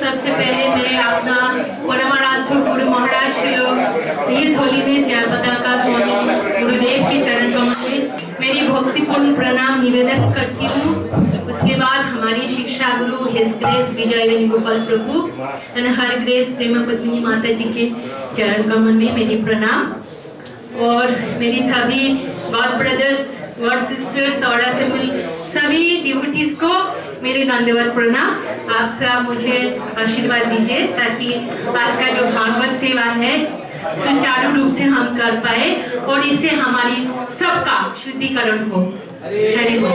सबसे पहले मैं अपना परमाराध्य गुरु महाराज हिज होलीनेस जयपताका स्वामी गुरुदेव के चरण कमल में मेरी भक्तिपूर्ण प्रणाम निवेदन करती हूँ। उसके बाद हमारी शिक्षा गुरु his grace Vijay Venugopal Prabhu and her grace Prema Padmini Mata ji के चरण कमल में मेरी प्रणाम, और मेरी सभी गॉड ब्रदर्स गॉड सिस्टर्स और सभी डिवोटीज को मेरे धन्यवाद प्रणाम। आप सब मुझे आशीर्वाद दीजिए ताकि आज का जो भागवत सेवा है सुचारू रूप से हम कर पाए और इससे हमारी सबका शुद्धिकरण हो। हरि बोल।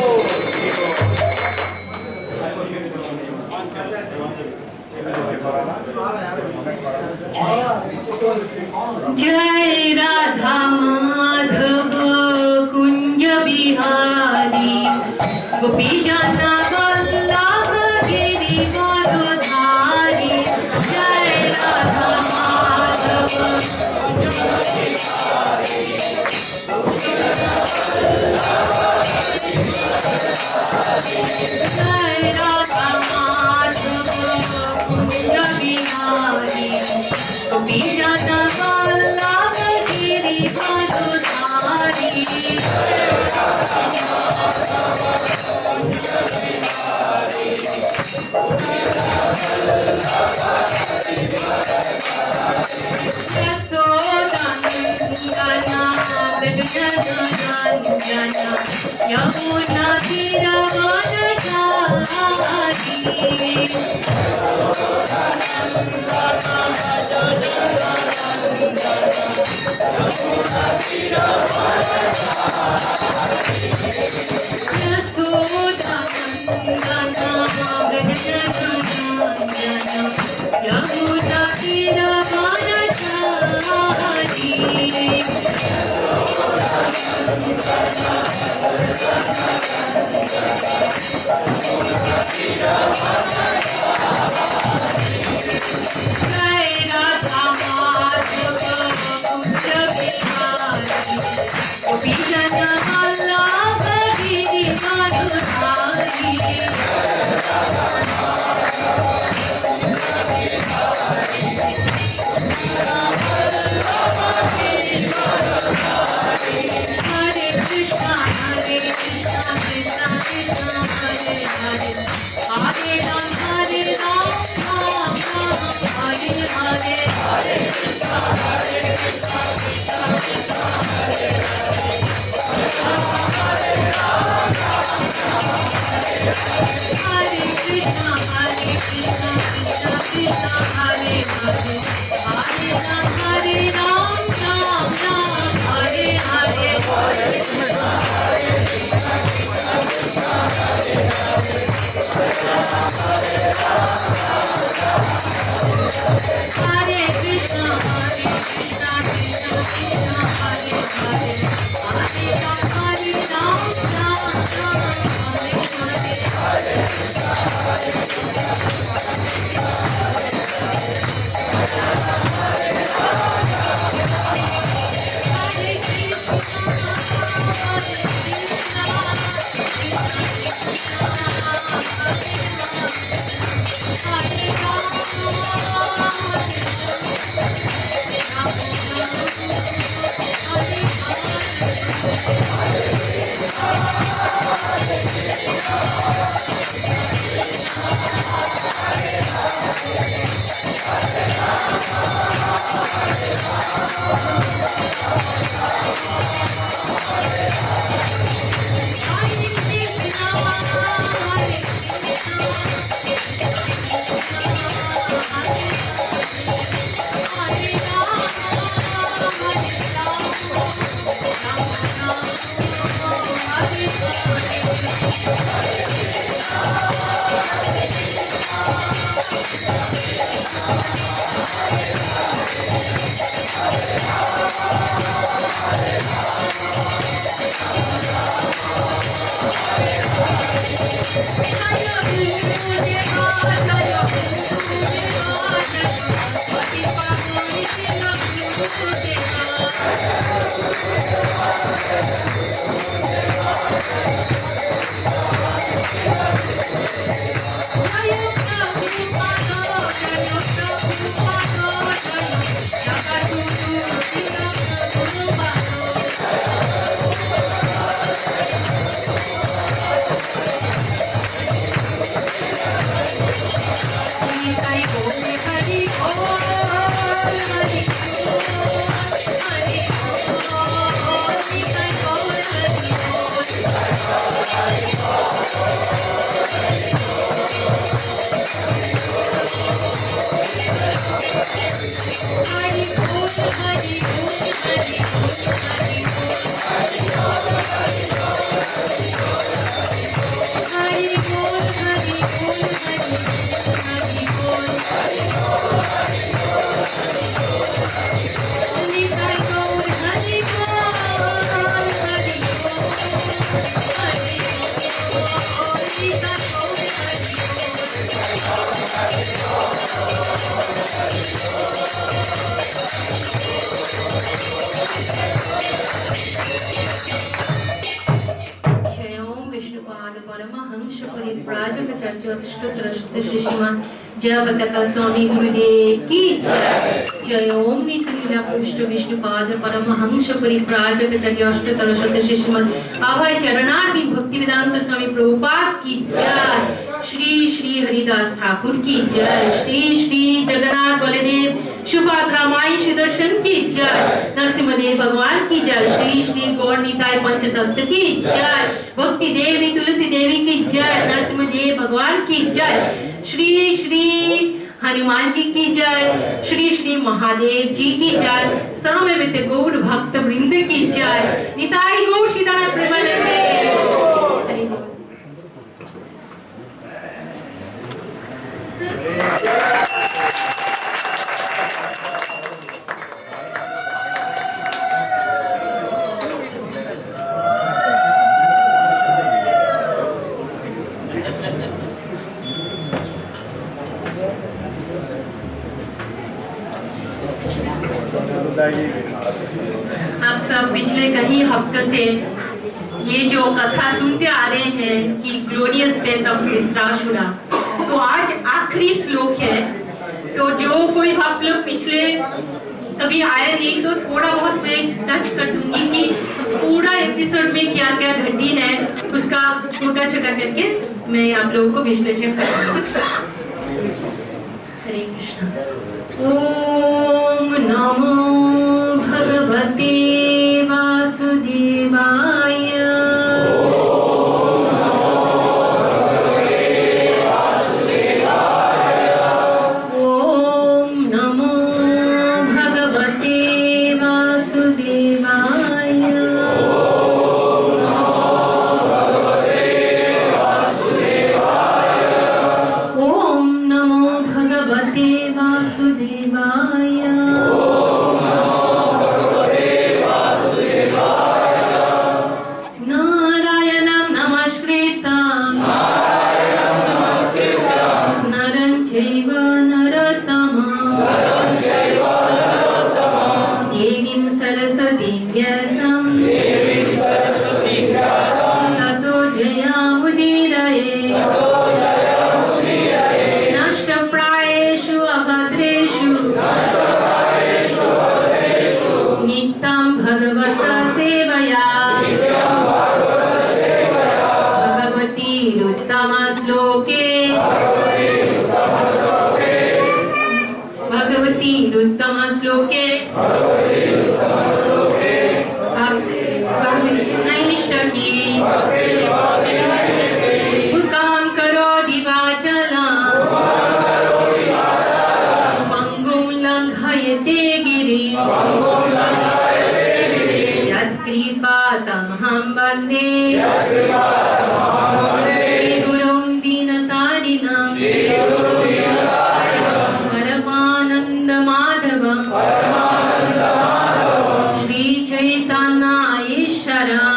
जय राधा माधव कुंज बिहारी गोपी जना वल्लभ गिरिवरधारी। जय राधा माधव जय राधा माधव कुंज बिहारी गोपी जना वल्लभ गिरिवरधारी। यमुना जय बतका स्वामी गुरुदेव की जय। जय ओम नीतिलीला पुष्ट विष्णुपाद परमहंस परिव्राजक चर्याष्टोत्तर शत श्रीमद अभय चरणार्थ भक्ति वेदांत स्वामी प्रभुपाद की जय। श्री श्री हरिदास ठाकुर की जय। श्री श्री जगन्नाथ बलदेव सुभद्रा माई श्री दर्शन की जय। नरसिंहदेव भगवान की जय। श्री श्री गौर निताय पंचतत्व की जय। भक्ति देवी तुलसी देवी की जय। नरसिंहदेव भगवान की जय। श्री श्री हनुमान जी की जय। श्री श्री महादेव जी की जय। समवेत गौर भक्त वृंद की जय। निताई गौर सीतानाथ प्रेमानंदे। हरि बोल। आप सब पिछले कई हफ्तों से ये जो कथा सुनते आ रहे हैं कि ग्लोरियस डेथ ऑफ धृतराष्ट्र, तो आज आखिरी श्लोक है। तो जो कोई भक्त लोग पिछले कभी आए नहीं तो थोड़ा बहुत मैं टच कर दूंगी कि पूरा एपिसोड में क्या क्या घटित है, उसका छोटा छोटा करके मैं आप लोगों को विश्लेषण करूंगी। हरे कृष्ण। ओम नमो भगवते वासुदेवाय। ओम नमो भगवते वासुदेवाय। ओम नमो भगवते वासुदेवाय। नारायणं नमस्कृतं नरं चैव नरोत्तमं देवीं सरस्वतीं व्यासं ततो जयामुदीरये। नष्टप्रायेषु अभद्रेषु नित्यं भगवता सेवया। भगवतीरुत्तम श्लोके नैष्ठकी मुखं करोति वाचालं पङ्गुं लङ्घयते गिरिं यत्कृपातमहं वन्दे श्रीगुरुं दीनतारिणं परमानन्दमाधवं Sri Chaitanya ईश्वरम्।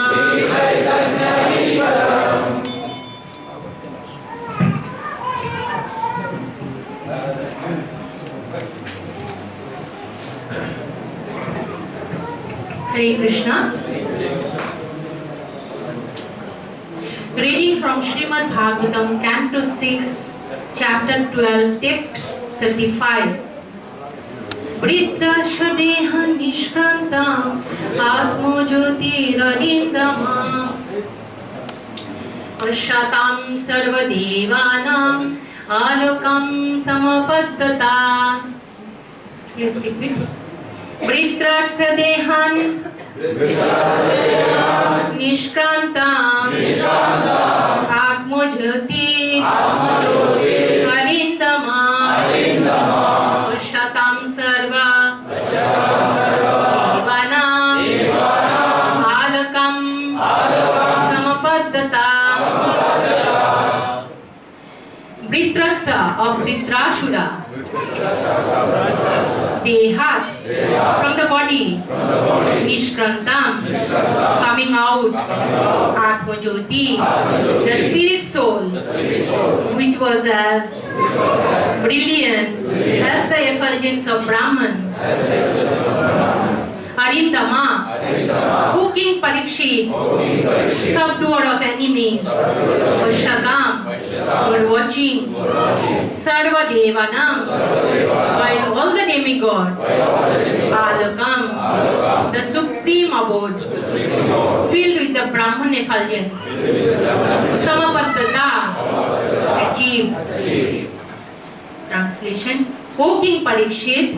Hare Krishna. Reading from Srimad Bhagavatam, Canto 6, Chapter 12, Text 35. Vritrasya deha nishkrantam atmojyotirarindamam Pashatam sarvadevanam alokam samapaddata. Let's repeat. Vritrasya dehan nishkrantam atmojyotirarindamam Pashatam sarva of Dhritarashtra, Dehat, from the body, Nishkrantam, coming out, Atmajyoti, the spirit soul, which was as brilliant as the effulgence of Brahman. Arindama, O King Parikshit, subduer of enemies, Vashatam, were watching, Sarva Devanam, while all the demigods, Alakam, the supreme abode, filled with the Brahman effulgence, Samapaddata, achieved. Translation: O King Parikshit,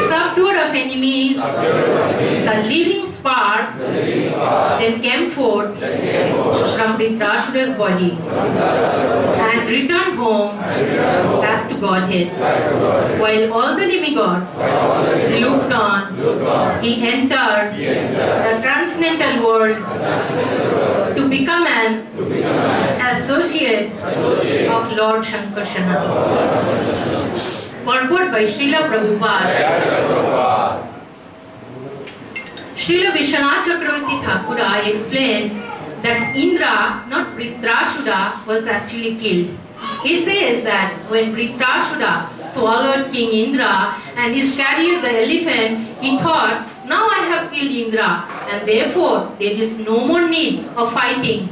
subduer of enemies, the living spark then came forth from Dhritarashtra's body and returned home back to Godhead. While all the demigods looked on, he entered the transcendental world to become an associate of Lord Shankarsana. Purport by Srila Prabhupada. Srila Vishwanath Chakravarti Thakura explains that Indra, not Dhritarashtra, was actually killed. He says that when Dhritarashtra swallowed King Indra and he carried the elephant, he thought, now I have killed Indra and therefore there is no more need of fighting.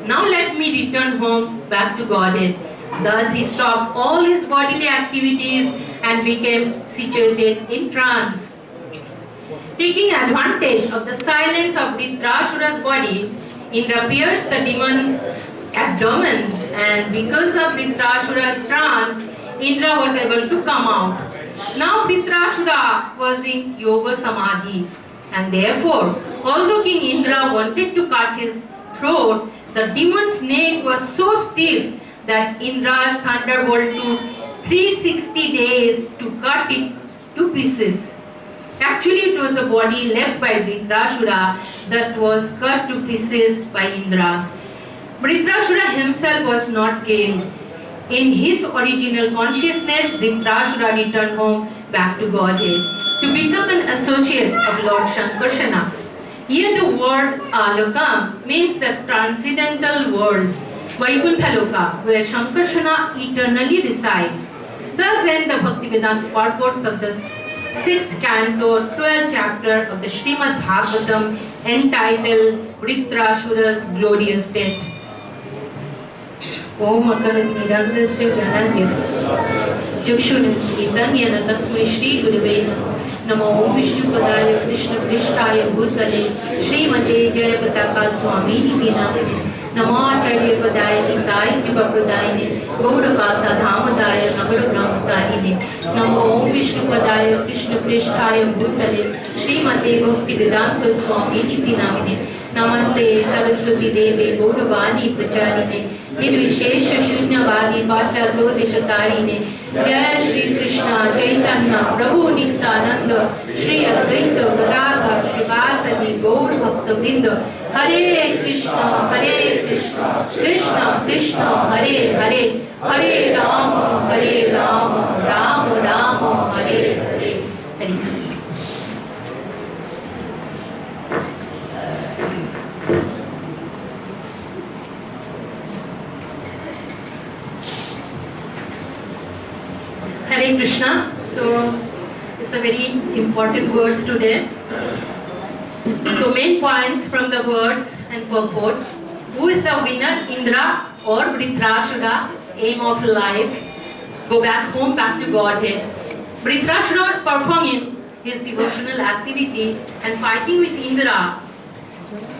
Now let me return home back to Godhead. Thus he stopped all his bodily activities and became situated in trance. Taking advantage of the silence of Dhritarashtra's body, Indra pierced the demon abdomen, and because of Dhritarashtra's trance, Indra was able to come out. Now Dhritarashtra was in Yoga Samadhi, and therefore, although King Indra wanted to cut his throat, the demon's neck was so stiff that Indra's thunderbolt took 360 days to cut it to pieces. Actually, it was the body left by Dhritarashtra that was cut to pieces by Indra. Dhritarashtra himself was not killed. In his original consciousness, Dhritarashtra returned home back to Godhead to become an associate of Lord Shankarsana. Here the word Alokam means the transcendental world, Vaikuntha-loka, where Shankarsana eternally resides. Thus then the Bhaktivedanta purports of the 6th canto, 12th chapter of the Srimad Bhagavatam entitled Dhritarashtra's Glorious Death. Om Akarat Nirandasya Gyanadya Chakshuranitam Yana Tasmai Shri Gurave Namo Vishnu Padaya Krishna Prishtaya Bhutale Srimate Jaya Pataka Swami Niti Namane Namo Acharya Padaya Nitai Nipapadayane Gauravata Dhamadaya Navaramataine Namo Vishnu Padaya Krishna Prishtaya Bhutale Srimate Bhaktivedanta Swami Niti Namane Namaste Saraswati Devi Gauravani Pracharine निर्विशेष शून्यवादी पाश्चात्योदेशतारिणे जय श्री कृष्ण चैतन्य प्रभु नित्यानंद श्री अद्वैत गदाधर श्रीवासदि गौर भक्तवृंद हरे Krishna Krishna Krishna Hare Hare Hare Ram Ram Ram Hare Hare Hare. Hare Krishna. So it's a very important verse today. So main points from the verse and purport. Who is the winner, Indra or Dhritarashtra? Aim of life, go back home, back to Godhead. Dhritarashtra was performing his devotional activity and fighting with Indra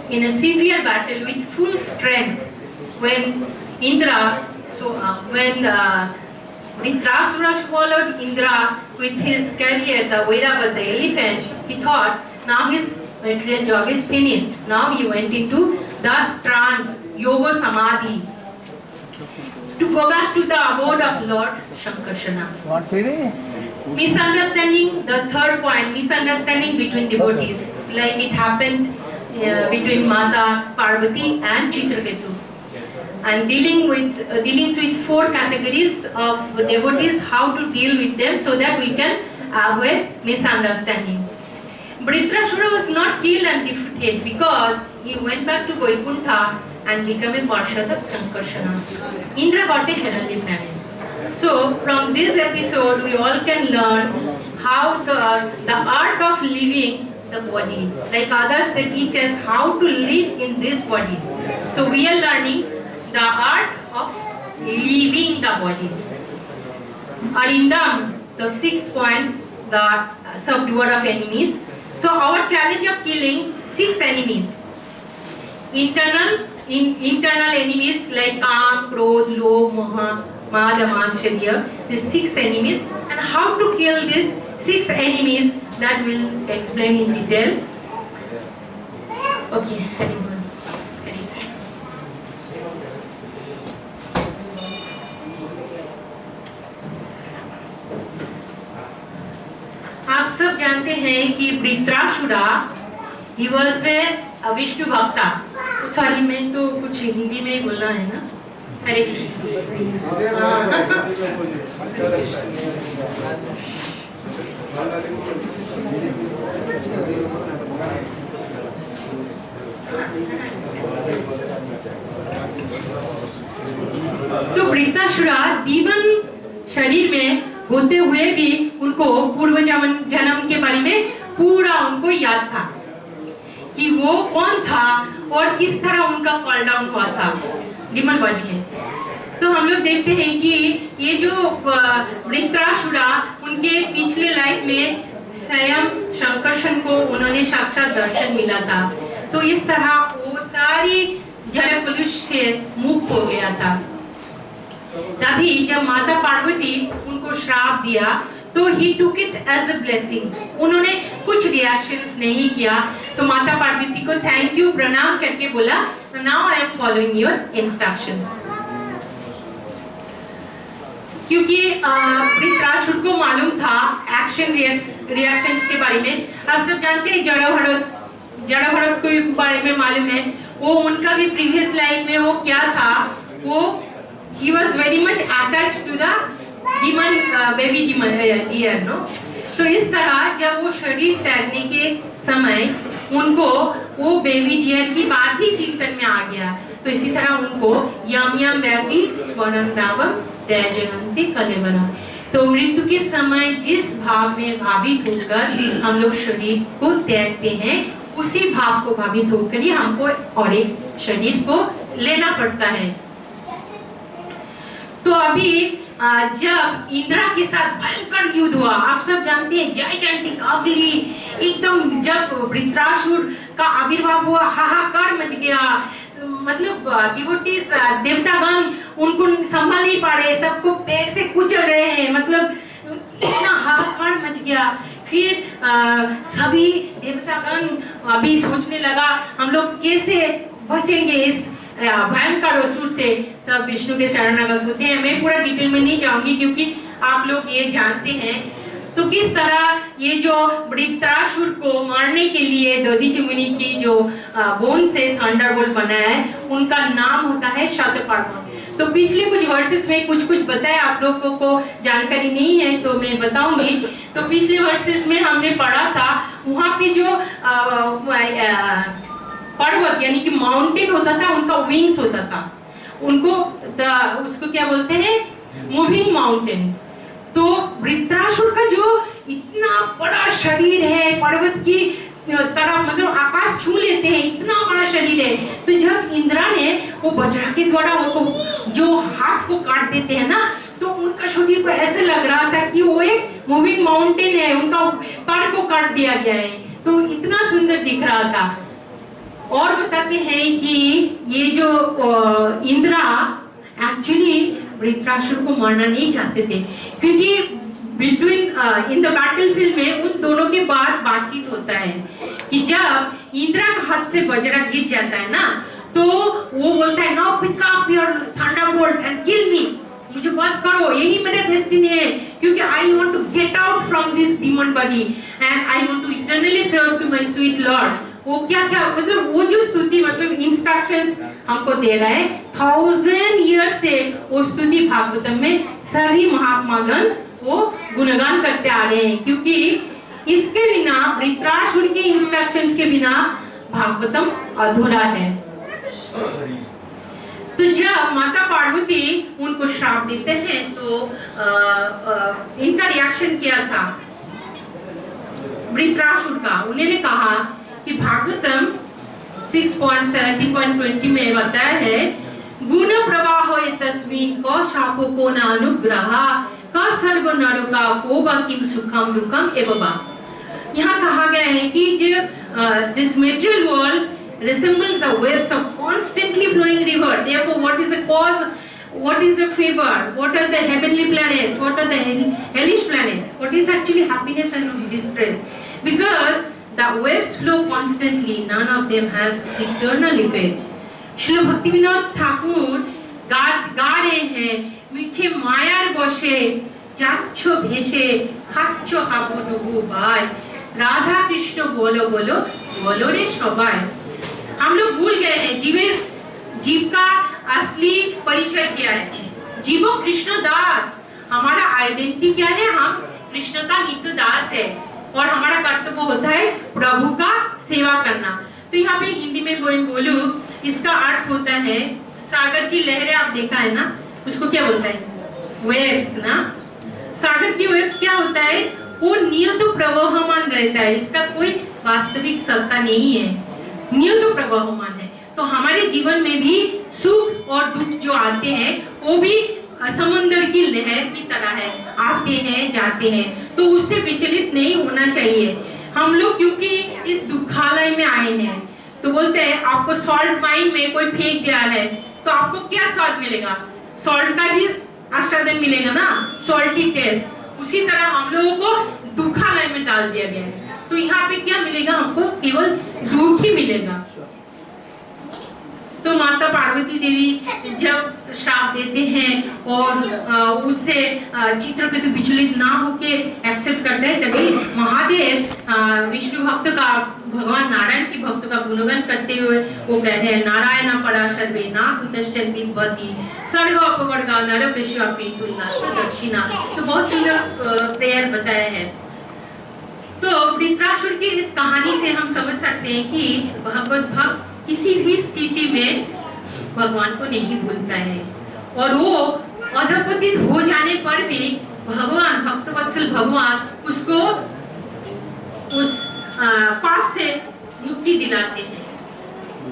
in a severe battle with full strength. When Dhritarashtra swallowed Indra with his carrier, the Vairava, the elephant, he thought, now his material job is finished. Now he went into the trance, Yoga Samadhi, to go back to the abode of Lord Shankarsana. Misunderstanding, the third point, misunderstanding between devotees, like it happened between Mata Parvati and Chitraketu. and dealing with 4 categories of devotees, how to deal with them so that we can avoid misunderstanding. Vritrasura was not killed and defeated because he went back to Vaikuntha and became a Parshad of Sankarsana. Indra got a heavenly planet. So from this episode we all can learn how the art of living the body. Like others, they teach us how to live in this body. So we are learning the art of living the body. Arindam, the 6th point, the subduer of enemies. So our challenge of killing 6 enemies. Internal enemies like Kam, Krodh, Lobh, Moha, Mad, Matsarya. These 6 enemies, and how to kill these 6 enemies, that will explain in detail. Okay, very good. आप सब जानते हैं कि वृत्रासुरा he was a Vishnu भक्ता. Sorry, मैं तो कुछ हिंदी में ही बोलना है ना. हरे तो वृत्रासुरा डीमन शरीर में होते हुए भी उनको पूर्व जन्म के बारे में पूरा उनको याद था कि वो कौन था और किस तरह उनका फॉल डाउन हुआ था डीमन बॉडी में. तो हम लोग देखते हैं कि ये जो वृत्रासुरा, उनके पिछले लाइफ में स्वयं शंकरशन को उन्होंने साक्षात दर्शन मिला था. तो इस तरह वो सारी जड़ कलुष से मुक्त हो गया था. तभी जब माता पार्वती उनको श्राप दिया तो he took it as a blessing. उन्होंने कुछ रिएक्शंस नहीं किया. तो माता पार्वती को थैंक यू प्रणाम करके बोला, now I am following your instructions. क्योंकि वृत्रासुर को मालूम था एक्शन रिएक्शंस के बारे में. आप सब जानते हैं जड़ भरत के बारे में मालूम है. वो उनका भी प्रीवियस लाइफ में वो क्या था, वो he was very much attached to the demon, baby demon deer, no? तो इस तरह जब वो शरीर त्यागने के समय उनको वो बेबी डियर की बात ही चिंतन में आ गया. तो इसी तरह उनको यम यम व्याधि स्वरम नावम त्याजनंति कलेवरम. तो मृत्यु के समय जिस भाव में भावित होकर हम लोग शरीर को त्यागते हैं, उसी भाव को भावित होकर ही हमको और एक शरीर को लेना पड़ता है. तो अभी जब इंद्रा के साथ भयंकर युद्ध हुआ, आप सब जानते हैं, जायंटिक अगली एकदम जब वृत्रासुर का आविर्भाव हुआ, हाहाकार मच गया. मतलब डिवोटीज देवतागण उनको संभाल नहीं पा रहे, सबको पैर से कुचल रहे हैं. मतलब इतना हाहाकार मच गया. फिर सभी देवतागण अभी सोचने लगा हम लोग कैसे बचेंगे इस भयंकर असुर से. तब विष्णु के शरणागत होते हैं. मैं पूरा डिटेल में नहीं जाऊंगी क्योंकि आप लोग ये जानते हैं. तो किस तरह ये जो वृत्रासुर को मारने के लिए दधीचि मुनि की जो बोन से थंडरबोल्ट बना है, उनका नाम होता है शतपर्मा. तो पिछले कुछ वर्सेस में कुछ बताया, आप लोगों को जानकारी नहीं है तो मैं बताऊंगी. तो पिछले वर्सेस में हमने पढ़ा था, वहाँ पे जो पर्वत यानी कि माउंटेन होता था, उनका विंग्स होता था. उनको उसको क्या बोलते हैं, मूविंग माउंटेन्स. तो वृत्रासुर का जो इतना बड़ा शरीर है, पर्वत की तरह, मतलब आकाश छू लेते हैं, इतना बड़ा शरीर है. तो जब इंद्रा ने वो वज्र के द्वारा उनको जो हाथ को काट देते हैं ना, तो उनका शरीर को ऐसे लग रहा था कि वो एक मूविंग माउंटेन है, उनका पैर को काट दिया गया है. तो इतना सुंदर दिख रहा था. और बताते हैं कि ये जो इंद्रा एक्चुअली वृत्रासुर को मारना नहीं चाहते थे, क्योंकि बिटवीन इन द बैटलफील्ड में उन दोनों के बाद बातचीत होता है कि जब इंद्रा का हाथ से वज्र गिर जाता है ना, तो वो बोलता है now pick up your thunderbolt and kill me. मुझे बस करो, यही मेरा डेस्टिनी है, क्योंकि I want to get out from this demon body and I want to eternally serve to my sweet lord. वो क्या क्या मतलब वो जो स्तुति मतलब इंस्ट्रक्शंस हमको दे रहा है 1000 ईयर से वो स्तुति भागवतम में सभी महात्मागण वो गुणगान करते आ रहे हैं, क्योंकि इसके बिना वृत्रासुर के इंस्ट्रक्शंस के बिना भागवतम अधूरा है। तो जब माता पार्वती उनको श्राप देते हैं तो इनका रिएक्शन क्या था वृत्रासुर का? उन्होंने कहा कि भागवतम 6.70.20 में बताया है गुण प्रवाह तस्मिन् को शापो को न अनुग्रह का सर्व नरका को किम सुखम दुखम एवं। यहाँ कहा गया है कि जो this material world resembles the waves of constantly flowing river. Therefore, what is the cause? What is the favor? What are the heavenly planets? What are the hellish planets? What is actually happiness and distress? Because the waves flow constantly, none of them has eternal effect. Srila Bhaktivinod Thakur गा रहे हैं मीठे मायार बसे जाच्छो भेषे खाच्छो हाबुडुबु bye Radha Krishna बोलो बोलो बोलो रे सबाई। हम लोग भूल गए हैं जीव का असली परिचय क्या है। जीवो कृष्ण दास, हमारा आइडेंटिटी क्या है? हम कृष्ण का नित्य दास है और हमारा कर्तव्य होता है प्रभु का सेवा करना। तो यहाँ पे हिंदी में बोलूं इसका अर्थ होता है सागर की लहरें, आप देखा है ना, उसको क्या बोलता है? वेव्स ना। सागर की वेव्स क्या होता है? वो नियत प्रवाहमान रहता है, इसका कोई वास्तविक सत्ता नहीं है, नियत प्रवाहमान है। तो हमारे जीवन में भी सुख और दुख जो आते हैं वो भी समुद्र की लहर की तरह है, आते हैं जाते हैं, तो उससे विचलित नहीं होना चाहिए हम लोग। क्योंकि इस दुखालय में आए हैं तो बोलते हैं आपको सॉल्ट माइन में कोई फेंक दिया है तो आपको क्या स्वाद मिलेगा? सॉल्ट का ही आस्वादन मिलेगा ना, सॉल्टी टेस्ट। उसी तरह हम लोगों को दुखालय में डाल दिया गया है, तो यहाँ पे क्या मिलेगा? हमको केवल दुख ही मिलेगा। तो माता पार्वती देवी जब श्राप देते हैं और उससे चित्रकेतु विचलित ना होके एक्सेप्ट करते हैं, तभी महादेव विष्णु भक्त का, भगवान नारायण की भक्त का गुणगान करते हुए वो कहते हैं नारायण परा सर्वे ना कुतश्चन विद्वती सर्व अपवर्गा नर विश्वापि तुलना दक्षिणा। तो बहुत सुंदर प्रेयर बताया है। तो वृत्रासुर की इस कहानी से हम समझ सकते हैं कि भगवत भक्त किसी भी स्थिति में भगवान को नहीं भूलता है और वो अधपतित हो जाने पर भी भगवान भक्तवत्सल भगवान उसको उस पाप से मुक्ति दिलाते हैं।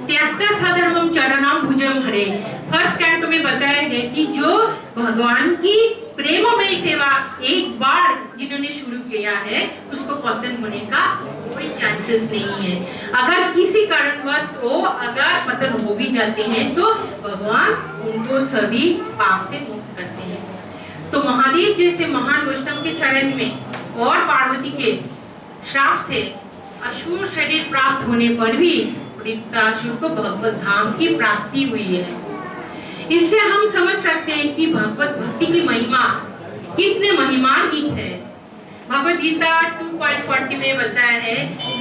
त्यागता सधर्मम चरणम भुजम हरे, फर्स्ट कैंटो में बताया गया कि जो भगवान की प्रेममय सेवा एक बार जिन्होंने शुरू किया है उसको पतन होने का कोई चांसेस नहीं है। अगर किसी कारणवश वो अगर पतन हो भी जाते हैं तो भगवान उनको सभी पाप से मुक्त करते हैं। तो महादेव जैसे महान वैष्णव के चरण में और पार्वती के श्राप से असुर शरीर प्राप्त होने पर भी वृत्रासुर को भगवत धाम की प्राप्ति हुई है। इससे हम समझ सकते हैं कि भगवत भक्ति की महिमा कितने महिमान्वित है। भगवद गीता 2.40 में बताया है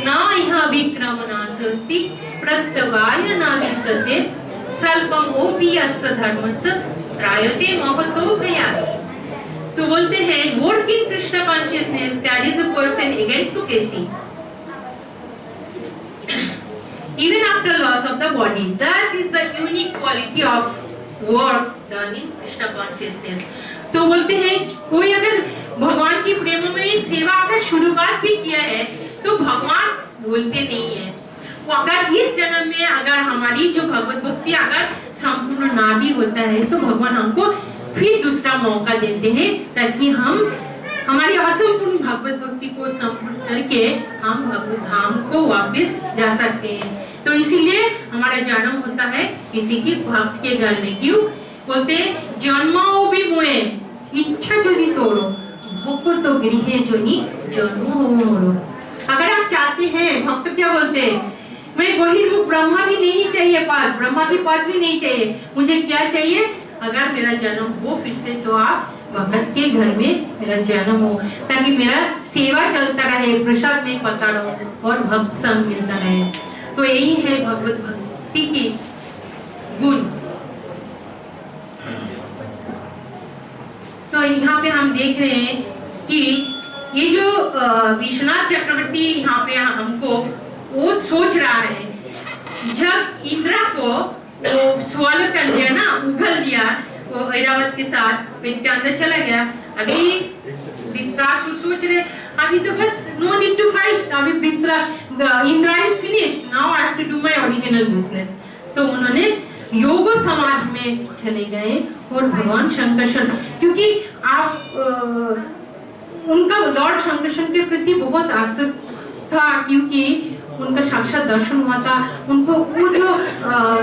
न यह विक्रम नास्ति प्रत्यवाय न विद्यते स्वल्पम ओपि यस्य धर्मस्य त्रायते महतो भयात्। तो बोलते हैं work in Krishna consciousness that is a person again to KC even after loss of the body. That is the unique quality of work done in Krishna consciousness. तो बोलते हैं कोई अगर भगवान की प्रेम में सेवा का शुरुआत भी किया है तो भगवान भूलते नहीं है। वो अगर इस जन्म में अगर हमारी जो भगवत भक्ति अगर संपूर्ण ना भी होता है तो भगवान हमको फिर दूसरा मौका देते हैं ताकि हम हमारी असंपूर्ण भगवत भक्ति को संपूर्ण करके हम भगवत धाम को वापस जा सकते हैं। तो इसीलिए हमारा जन्म होता है किसी की भक्त के घर में। क्यों बोलते जन्माओ भी मोए इच्छा जोनी तोड़ो भोको तो गृहे जोनी जन्मो मोड़ो। अगर आप चाहते हैं, भक्त क्या बोलते हैं, मैं बहिर्मुख ब्रह्मा भी नहीं चाहिए, पद ब्रह्मा की पद भी नहीं चाहिए, मुझे क्या चाहिए? अगर मेरा जन्म हो फिर से तो आप भगत के घर में मेरा जन्म हो ताकि मेरा सेवा चलता रहे, प्रसाद में पता रहो और भक्त संग मिलता रहे। तो यही है भगवत भक्ति की गुण। तो यहाँ पे हम देख रहे हैं कि ये जो विश्वनाथ चक्रवर्ती यहाँ पे हमको वो सोच रहा है, जब इंद्रा को वो स्वालो कर लिया ना, उगल लिया वो ऐरावत के साथ, पेट के अंदर चला गया। अभी वृत्रासुर सोच रहे अभी तो बस नो नीड टू फाइट, अभी Indra is finished, now I have to do my original business. तो उन्होंने योग समाधि में चले गए और भगवान शंकर, क्योंकि आप उनका लॉर्ड शंकर के प्रति बहुत आसक्त था, क्योंकि उनका साक्षात दर्शन हुआ था। उनको वो जो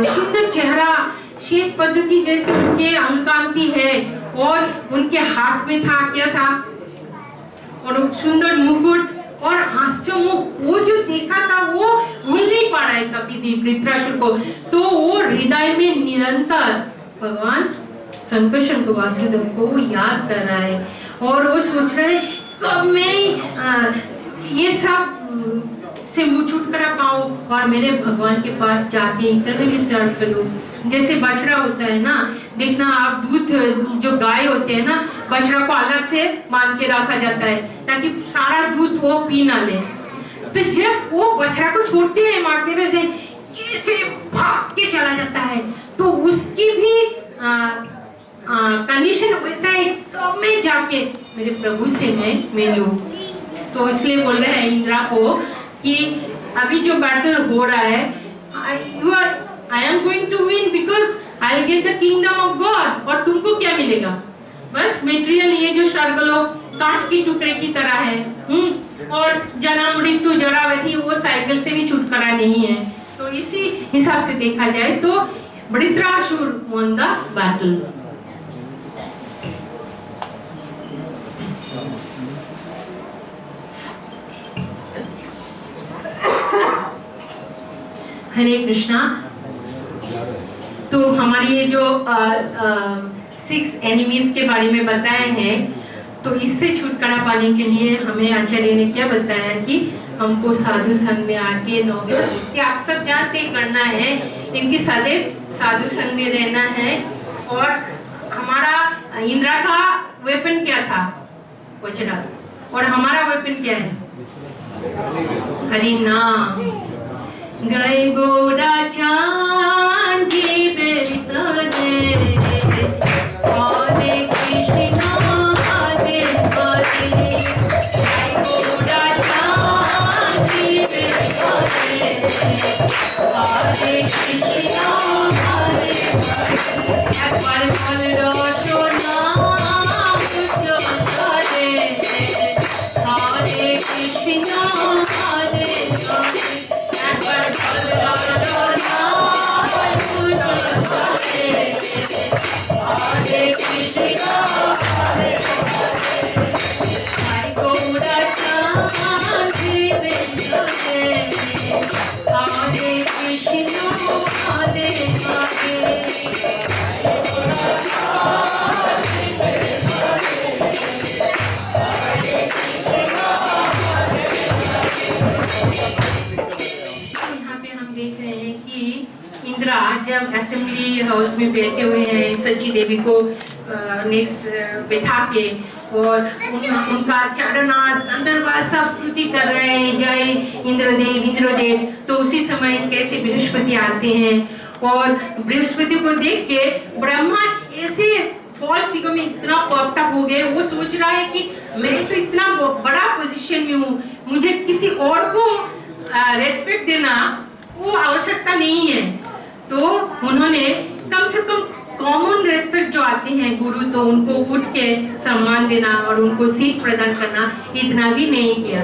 सुंदर चेहरा, श्वेत पद्धति जैसे उनके अंगकांति है, और उनके हाथ में था क्या था, और सुंदर मुकुट और हास्यमुख, वो जो देखा था वो भूल नहीं पा रहा है कभी भी वृत्रासुर को। तो वो हृदय में निरंतर भगवान शंकर को, वासुदेव को याद कर रहा है, और वो सोच रहा है कब मैं ये सब से मुंह छुटकारा पाऊं और मेरे भगवान के पास जाके इंटरव्यू सर्व करूं। जैसे बछड़ा होता है ना, देखना आप दूध जो गाय होते हैं ना, बछड़ा को अलग से बांध के रखा जाता है ताकि सारा दूध वो पी ना ले। तो जब वो बछड़ा को छोड़ते हैं मारते हुए से कैसे भाग के चला जाता है, तो उसकी भी कंडीशन वैसा है, तो मैं जाके मेरे प्रभु से मैं मिलूं। तो इसलिए बोल रहे हैं इंद्रा को कि अभी जो बैटल हो रहा है, I am going to win because I'll get the kingdom of God। और तुमको क्या मिलेगा? बस मेटेरियल, ये जो स्वर्गलोक कांच की टुकड़े की तरह है, और जन्म मृत्यु जरा व्याधि वो साइकिल से भी छुटकारा नहीं है। तो इसी हिसाब से देखा जाए तो वृत्रासुर won the battle। हरे कृष्णा। तो हमारी ये जो 6 एनिमीज के बारे में बताए हैं, तो इससे छुटकारा पाने के लिए हमें आचार्य ने क्या बताया कि हमको साधु संग में आके कि आप सब जानते करना है, इनकी सदैव साधु संग में रहना है। और हमारा इंद्रा का वेपन क्या था? वज्र। और हमारा वेपन क्या है? हरि नाम। गए गोरा चांद बेरिता दे, हरे कृष्णा हरे हरे। गए गोरा चांद बेरिता दे, हरे कृष्णा हरे हरे। एक बार बोल रोशो नाम जो करे, हरे कृष्णा हरे हरे। हरे कृष्णा हरे हरे। गौड़ा चांद बेरिता दे, हरे कृष्णा हरे हरे। इंद्रा जब असेंबली हाउस में बैठे हुए हैं, सची देवी को नेक्स्ट बैठा के, और उनका चरणास अंदरवास सब स्तुति कर रहे हैं, जय इंद्रदेव इंद्रदेव। तो उसी समय कैसे बृहस्पति आते हैं, और बृहस्पति को देख के ब्रह्मा ऐसे फॉल्स ईगो में इतना पॉप्ड अप हो गए, वो सोच रहा है कि मैं तो इतना बड़ा पोजीशन में हूँ, मुझे किसी और को रेस्पेक्ट देना वो आवश्यकता नहीं है। तो उन्होंने कम से कम कॉमन रेस्पेक्ट जो आते हैं गुरु, तो उनको उठ के सम्मान देना और उनको सीट प्रदान करना, इतना भी नहीं किया।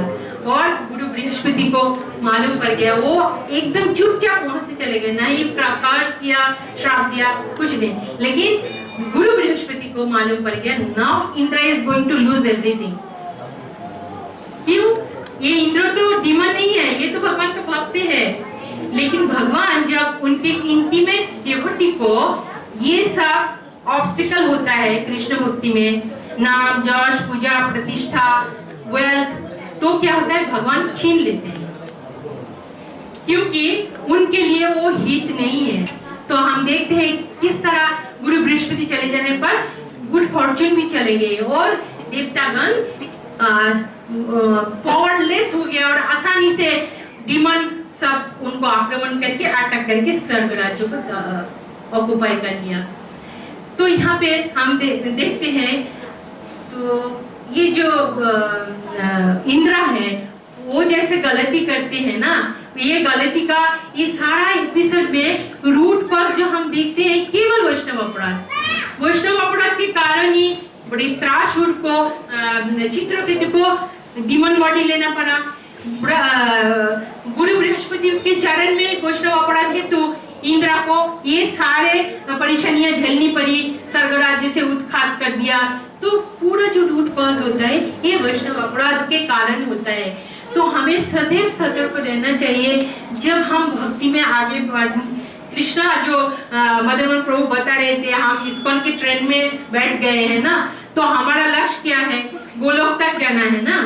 और गुरु बृहस्पति को मालूम पड़ गया, वो एकदम चुपचाप वहां से चले गए, ना ही प्रकाश किया, श्राप दिया, कुछ नहीं। लेकिन गुरु बृहस्पति को मालूम पड़ गया, now Indra is going to lose everything. क्यों? ये इंद्र तो डीमन नहीं है, ये तो भगवान का भक्त है। लेकिन भगवान जब उनके इंटीमेट डिवोटी को ये सब ऑब्स्टिकल होता है कृष्ण भक्ति में, नाम जश पूजा प्रतिष्ठा वेल्थ, तो क्या होता है, भगवान छीन लेते हैं। क्योंकि उनके लिए वो हित नहीं है। तो हम देखते हैं किस तरह गुरु बृहस्पति चले जाने पर गुड फॉर्चून भी चले गए और देवतागण पावरलेस हो गया और आसानी से डीमन सब उनको आक्रमण करके अटैक करके स्वर्ग राज्यों को ऑक्युपाई कर लिया। तो यहाँ पे हम देखते हैं तो ये जो इंद्रा है वो जैसे गलती करते हैं ना, ये गलती का ये सारा एपिसोड में रूट कॉज जो हम देखते हैं केवल वैष्णव अपराध। वैष्णव अपराध के कारण ही बड़ी त्रासुर को चित्रकेतु को डीमन बॉडी लेना पड़ा। गुरु बृहस्पति के चरण में वैष्णव अपराध हेतु इंद्रा को ये सारे परेशानियां झेलनी पड़ी, स्वर्ग राज्य से उत्खात कर दिया। तो पूरा जो रूट कॉज होता है ये वैष्णव अपराध के कारण होता है। तो हमें सदैव सतर्क रहना चाहिए जब हम भक्ति में आगे बढ़। कृष्णा जो मदन प्रभु बता रहे थे, हम इस्कॉन के ट्रेन में बैठ गए हैं ना, तो हमारा लक्ष्य क्या है, गोलोक तक जाना है ना।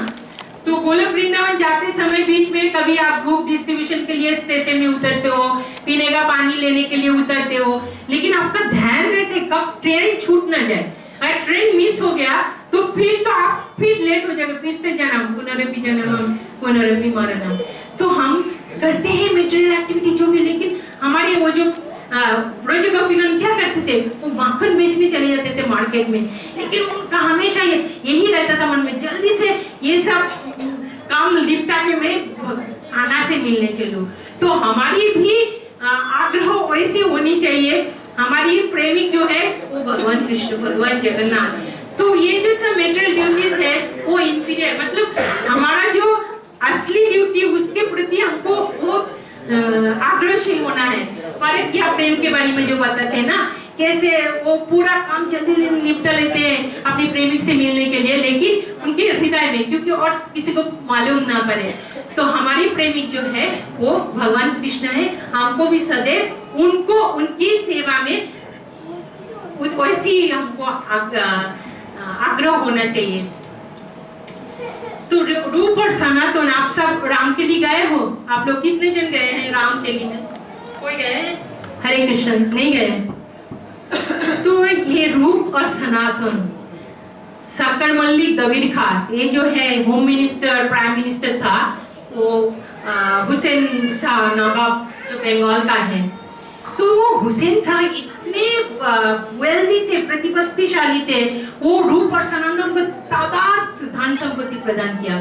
तो गोलोक वृंदावन जाते समय बीच में कभी आप बुक डिस्ट्रीब्यूशन के लिए स्टेशन में उतरते हो, पीने का पानी लेने के लिए उतरते हो, लेकिन आपका ध्यान रहते कब ट्रेन छूट ना जाए। अगर ट्रेन मिस हो गया तो फिर तो आप फिर लेट हो जाएगा, फिर से जाना, पुनरपि जन्मम पुनरपि मरणम। तो हम करते हैं मेटेरियल एक्टिविटी जो भी, लेकिन हमारे वो जो ब्रज गोपीगण क्या करते थे, वो माखन बेचने चले जाते थे मार्केट में, लेकिन उनका हमेशा यही रहता था मन में, जल्दी से ये सब काम निपटा के मैं आना से मिलने चलूं। तो हमारी भी आग्रह वैसी होनी चाहिए। हमारी प्रेमिक जो है वो भगवान कृष्ण, भगवान जगन्नाथ। तो ये जो सब मेटेरियल ड्यूटीज है वो इंफीरियर, मतलब हमारा जो असली ड्यूटी उसके प्रति हमको बहुत आग्रहशील होना है। पर या प्रेम के बारे में जो बताते हैं ना, कैसे वो पूरा काम जल्दी निपटा लेते हैं अपनी प्रेमिक से मिलने के लिए, लेकिन उनके हृदय में क्योंकि और किसी को मालूम ना पड़े। तो हमारी प्रेमिक जो है वो भगवान कृष्ण है। हमको भी सदैव उनको उनकी सेवा में वैसी हमको आग्रह होना चाहिए। तो रूप और सनातन, आप सब राम के लिए गए हो? आप लोग कितने जन गए हैं राम के लिए? कोई गए हैं? हरे कृष्ण नहीं गए? तो ये रूप और सनातन, सक्कर मल्लिक दबीर खास, ये जो है होम मिनिस्टर प्राइम मिनिस्टर था, वो हुसैन शाह नवाब जो बंगाल का है। तो वो हुसैन शाह इतने वेल्दी थे, प्रतिपत्तिशाली थे, वो रूप और सनातन को तादाद धन संपत्ति प्रदान किया।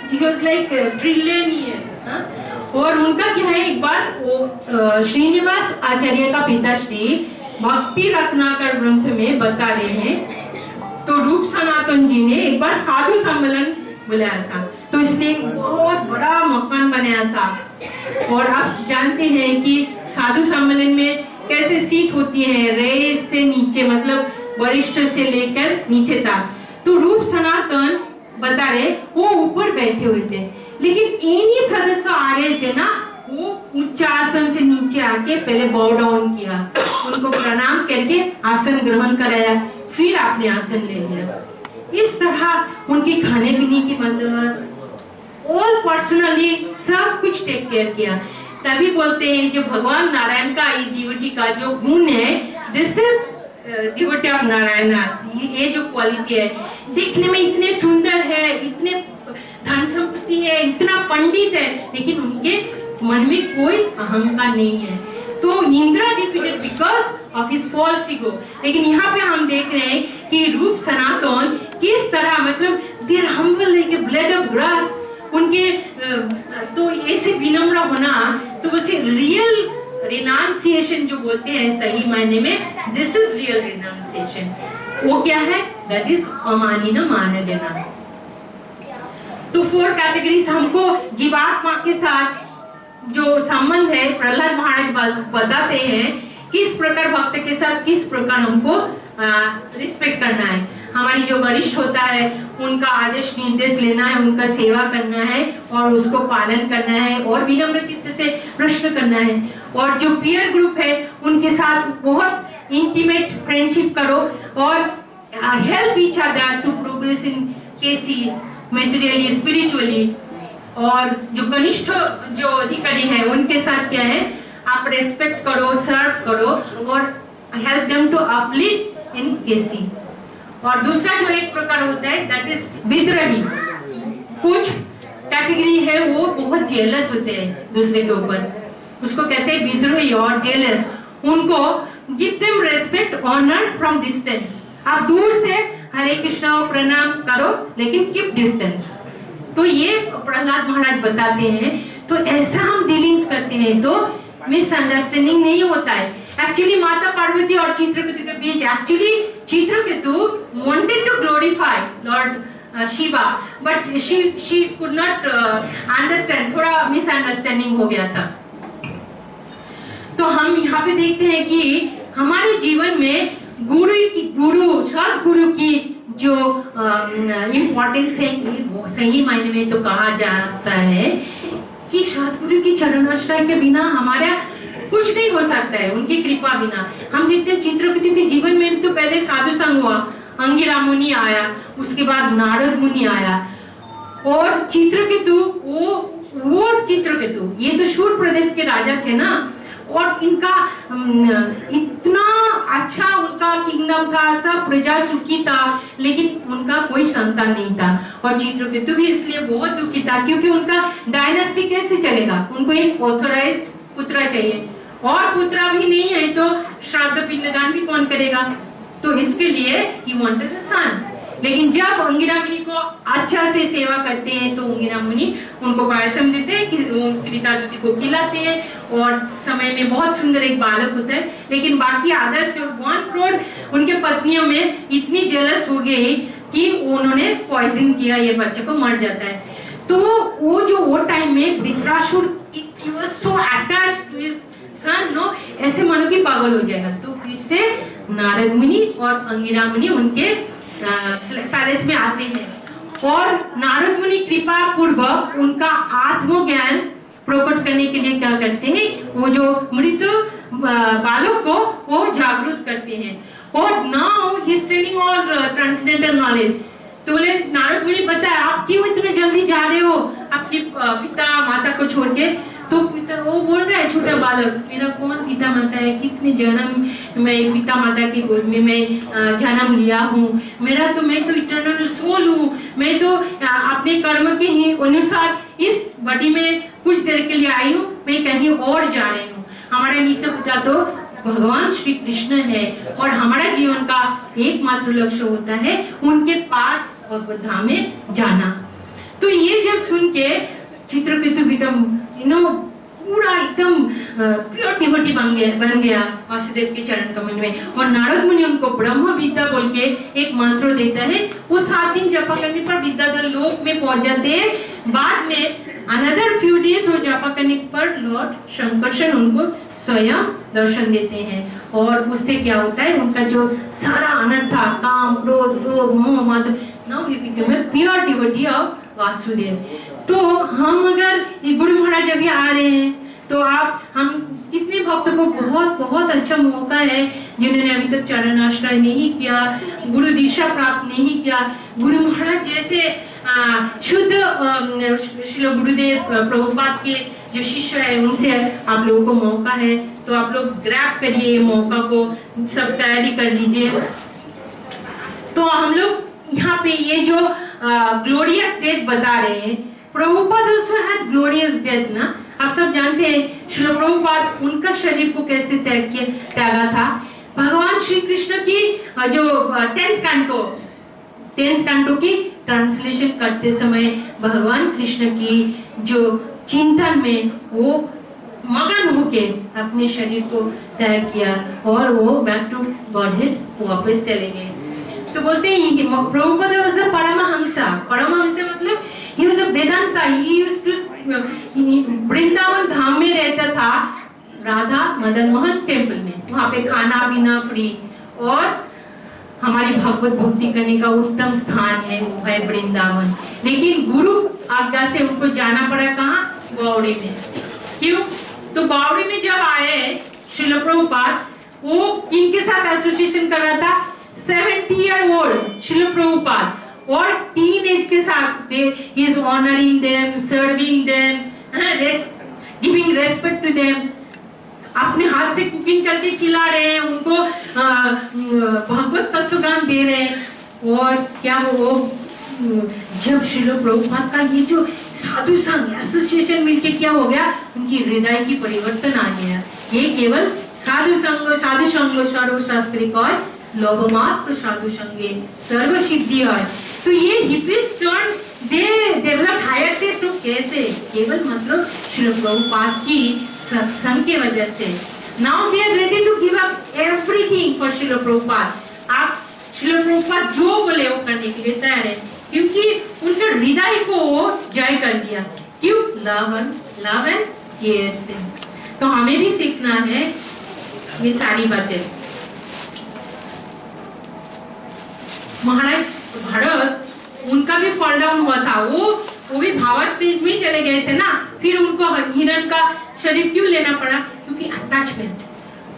He was like trillionaire। और उनका क्या है, एक बार वो श्रीनिवास आचार्य का पिताश्री भक्ति रत्नाकर ग्रंथ में बता रहे हैं। तो रूप सनातन जी ने एक बार साधु सम्मेलन बुलाया था, तो इसने एक बहुत बड़ा मकान बनाया था। और आप जानते हैं कि साधु सम्मेलन में कैसे सीट होती है, रेस से नीचे, मतलब वरिष्ठ से लेकर नीचे तक। तो रूप सनातन बता रहे वो ऊपर बैठे हुए थे, लेकिन इन्हीं सदस्य आ रहे थे ना, वो उच्च आसन से नीचे आके पहले बॉव डाउन किया, उनको प्रणाम करके आसन ग्रहण कराया, फिर आपने आसन ले लिया। इस तरह उनकी खाने पीने की बंदोबस्त ऑल पर्सनली सब कुछ टेक केयर किया। तभी बोलते हैं जो भगवान नारायण का ये डिवोटी का जो गुण है, this is devotee of Narayan. ये जो क्वालिटी है, देखने में इतने सुंदर है, इतने धन संपत्ति है, इतना पंडित है, लेकिन उनके मन में कोई अहंकार नहीं है। तो Indra defeated because of his false ego. लेकिन यहाँ पे हम देख रहे हैं कि रूप सनातन किस तरह, मतलब they are humble like a blade of grass. उनके तो ऐसे विनम्र होना, तो बच्चे रियल रिनाउंसिएशन जो बोलते हैं सही मायने में, दिस इज रियल रिनाउंसिएशन। वो क्या है? दैट इज अमानी न मान देना। तो 4 कैटेगरीज हमको जीवात्मा के साथ जो संबंध है, प्रहलाद महाराज बताते हैं किस प्रकार भक्त के साथ किस प्रकार हमको रिस्पेक्ट करना है। हमारी जो वरिष्ठ होता है उनका आदेश निर्देश लेना है, उनका सेवा करना है और उसको पालन करना है और विनम्र चित्त से प्रश्न करना है। और जो पीयर ग्रुप है उनके साथ बहुत इंटीमेट फ्रेंडशिप करो और help each other to progress in KC materially spiritually. और जो कनिष्ठ जो अधिकारी है उनके साथ क्या है, आप रेस्पेक्ट करो, सर्व करो और हेल्प देम टू अपलिफ्ट इन केसी। और दूसरा जो एक प्रकार होता है दैट इज विद्रोही। कुछ कैटेगरी है वो बहुत जेलस होते हैं दूसरे के ऊपर, उसको कहते हैं विद्रोही और जेलस। उनको give them respect, honour from distance. आप दूर से हरे कृष्णा प्रणाम करो लेकिन कीप डिस्टेंस। तो ये प्रहलाद महाराज बताते हैं। तो ऐसा हम डीलिंग्स करते हैं तो मिसअंडरस्टैंडिंग नहीं होता है। एक्चुअली माता पार्वती और चित्रकेतु के बीच, actually Chitraketu wanted to glorify lord Shiva, but she could not understand, थोड़ा मिसअंडरस्टैंडिंग हो गया था। तो हम यहाँ पे देखते हैं कि हमारे जीवन में सदगुरु की जो इम्पोर्टेंस है, वो सही मायने में तो कहा जाता है कि सदगुरु की चरणाश्रय के बिना हमारा कुछ नहीं हो सकता है, उनकी कृपा बिना। हम देखते हैं चित्रकेतु के जीवन में तो पहले साधु संग हुआ, अंगिरा मुनि आया, उसके बाद नारद मुनि आया। और चित्रकेतु वो चित्रकेतु, ये तो शूर प्रदेश के राजा थे ना, और इनका इतना अच्छा उनका किंगडम था, सब प्रजा सुखी था, लेकिन उनका कोई संतान नहीं था। और चित्रकेतु भी इसलिए बहुत दुखी था क्योंकि उनका डायनेस्टी कैसे चलेगा, उनको एक ऑथोराइज्ड पुत्र चाहिए, और पुत्र भी नहीं है तो श्राद्ध पिंडदान भी कौन करेगा। तो इसके लिए ही वांटेड अ सन। लेकिन जब अंगिरा मुनि को अच्छा से सेवा करते हैं तो अंगिरा मुनि उनको पायसम देते हैं, त्रितादुति को खिलाते हैं, और समय में बहुत सुंदर एक बालक होता है। लेकिन बाकी आदर्श जो 1 करोड़ उनके पत्नियों में इतनी जेलस हो गई कि उन्होंने पॉइजन किया, ये बच्चे को मर जाता है। तो वो टाइम में Vritrasura so attached to his son, no, ऐसे मानो कि पागल हो जाएगा। तो फिर से नारद मुनि और अंगिरा मुनि उनके पैलेस में आते हैं, और नारद मुनि कृपा पूर्वक उनका आत्मज्ञान प्रकट करने के लिए क्या करते हैं, वो जो मृत बालक को वो जागरूक करते हैं। और now he is telling all transcendental knowledge. तो बोले नारद मुनि बताया आप क्यों इतने जल्दी जा रहे हो अपने पिता माता को छोड़ के। तो पिता वो बोल रहा है, छोटा बालक, मेरा कौन पिता माता है, कितने जन्म मैं पिता माता की गोद में मैं जन्म लिया हूँ, मैं तो इटर्नल सोल हूँ, मैं तो अपने कर्म के ही अनुसार इस बॉडी में कुछ देर के लिए आई हूँ, मैं कहीं और जा रही हूँ। हमारा नित्य पिता तो भगवान श्री कृष्ण है, और हमारा जीवन का एकमात्र लक्ष्य होता है उनके पास भगवत धाम में जाना। तो ये जब सुन के चित्रकेतु बिकम पूरा एकदम प्योर डिवोटी बन गया वासुदेव के चरण कमल में। और नारद मुनि उनको ब्रह्म विद्या बोल के एक मंत्र देता है। वो 7 दिन जपा करने पर विद्याधर लोक में पहुंच जाते हैं। बाद में अनदर फ्यू डेज वो जपा करने पर लॉर्ड शंकरशन उनको स्वयं दर्शन देते हैं, और उससे क्या होता है, उनका जो सारा आनंद था, काम क्रोध लोभ मोह मद, now he become a pure devotee of Vasudev. तो हम अगर ये गुरु महाराज अभी आ रहे हैं तो हम कितने भक्तों को बहुत अच्छा मौका है जिन्होंने अभी तक चरण आश्रय नहीं किया, गुरु दीक्षा प्राप्त नहीं किया। गुरु महाराज जैसे शुद्ध श्री गुरुदेव प्रभुपाद के जो शिष्य है उनसे आप लोगों को मौका है, तो आप लोग ग्रैब करिए मौका को, सब तैयारी कर लीजिए। तो हम लोग यहाँ पे ये जो ग्लोरियस डेथ बता रहे हैं, Prabhupada also had glorious death ना। आप सब जानते हैं श्रील प्रभुपाद उनका शरीर को कैसे त्यागा था। भगवान श्री कृष्ण की जो 10th कैंटो की ट्रांसलेशन करते समय भगवान कृष्ण की जो चिंतन में वो मगन होके अपने शरीर को त्याग किया, और वो बैक टू गॉडहेड वापस चले गए। तो बोलते हैं कि प्रभुपाद वाज अ परमहंसा। परमहंसा मतलब he was a Vedanta, he used to Vrindavan धाम में रहता था, राधा मदन मोहन टेम्पल में, वहाँ पे खाना पीना फ्री, और हमारी भगवत भक्ति करने का उत्तम स्थान है वो है वृंदावन। लेकिन गुरु आज्ञा से उनको जाना पड़ा कहाँ, बावड़ी में। क्यों? तो बावड़ी में जब आए श्रील प्रभुपाद, वो किनके साथ एसोसिएशन कर रहा था, 70 ईयर ओल्ड श्रील प्रभुपाद और टीनेज के साथ he is honoring them, serving them, giving respect to them. अपने हाथ से कुकिंग करके खिला रहे हैं उनको, भगवत तत्वज्ञान दे रहे हैं। और क्या वो जब श्रील प्रभुपाद का ये जो साधु संघ एसोसिएशन मिलके क्या हो गया, उनकी हृदय की परिवर्तन आ गया। ये केवल साधु संघ सर्वशास्त्री कय लोभमात्र साधु संगे सर्व सिद्धि है। तो ये hippies turn they develop higher से, तो कैसे? केवल मात्र श्रील प्रभुपाद की सत्संग की वजह से। Now they are ready to give up everything for Srila Prabhupada. आप श्रील प्रभुपाद जो बोले वो करने के लिए तैयार है, क्योंकि उनके हृदय को जय कर दिया। क्यों? लव एंड केयर से। तो हमें भी सीखना है ये सारी बातें। महाराज भरत, उनका भी फॉल डाउन हुआ था, वो भी भावा स्टेज में चले गए थे ना। फिर उनको हिरण का शरीर क्यों लेना पड़ा? क्योंकि attachment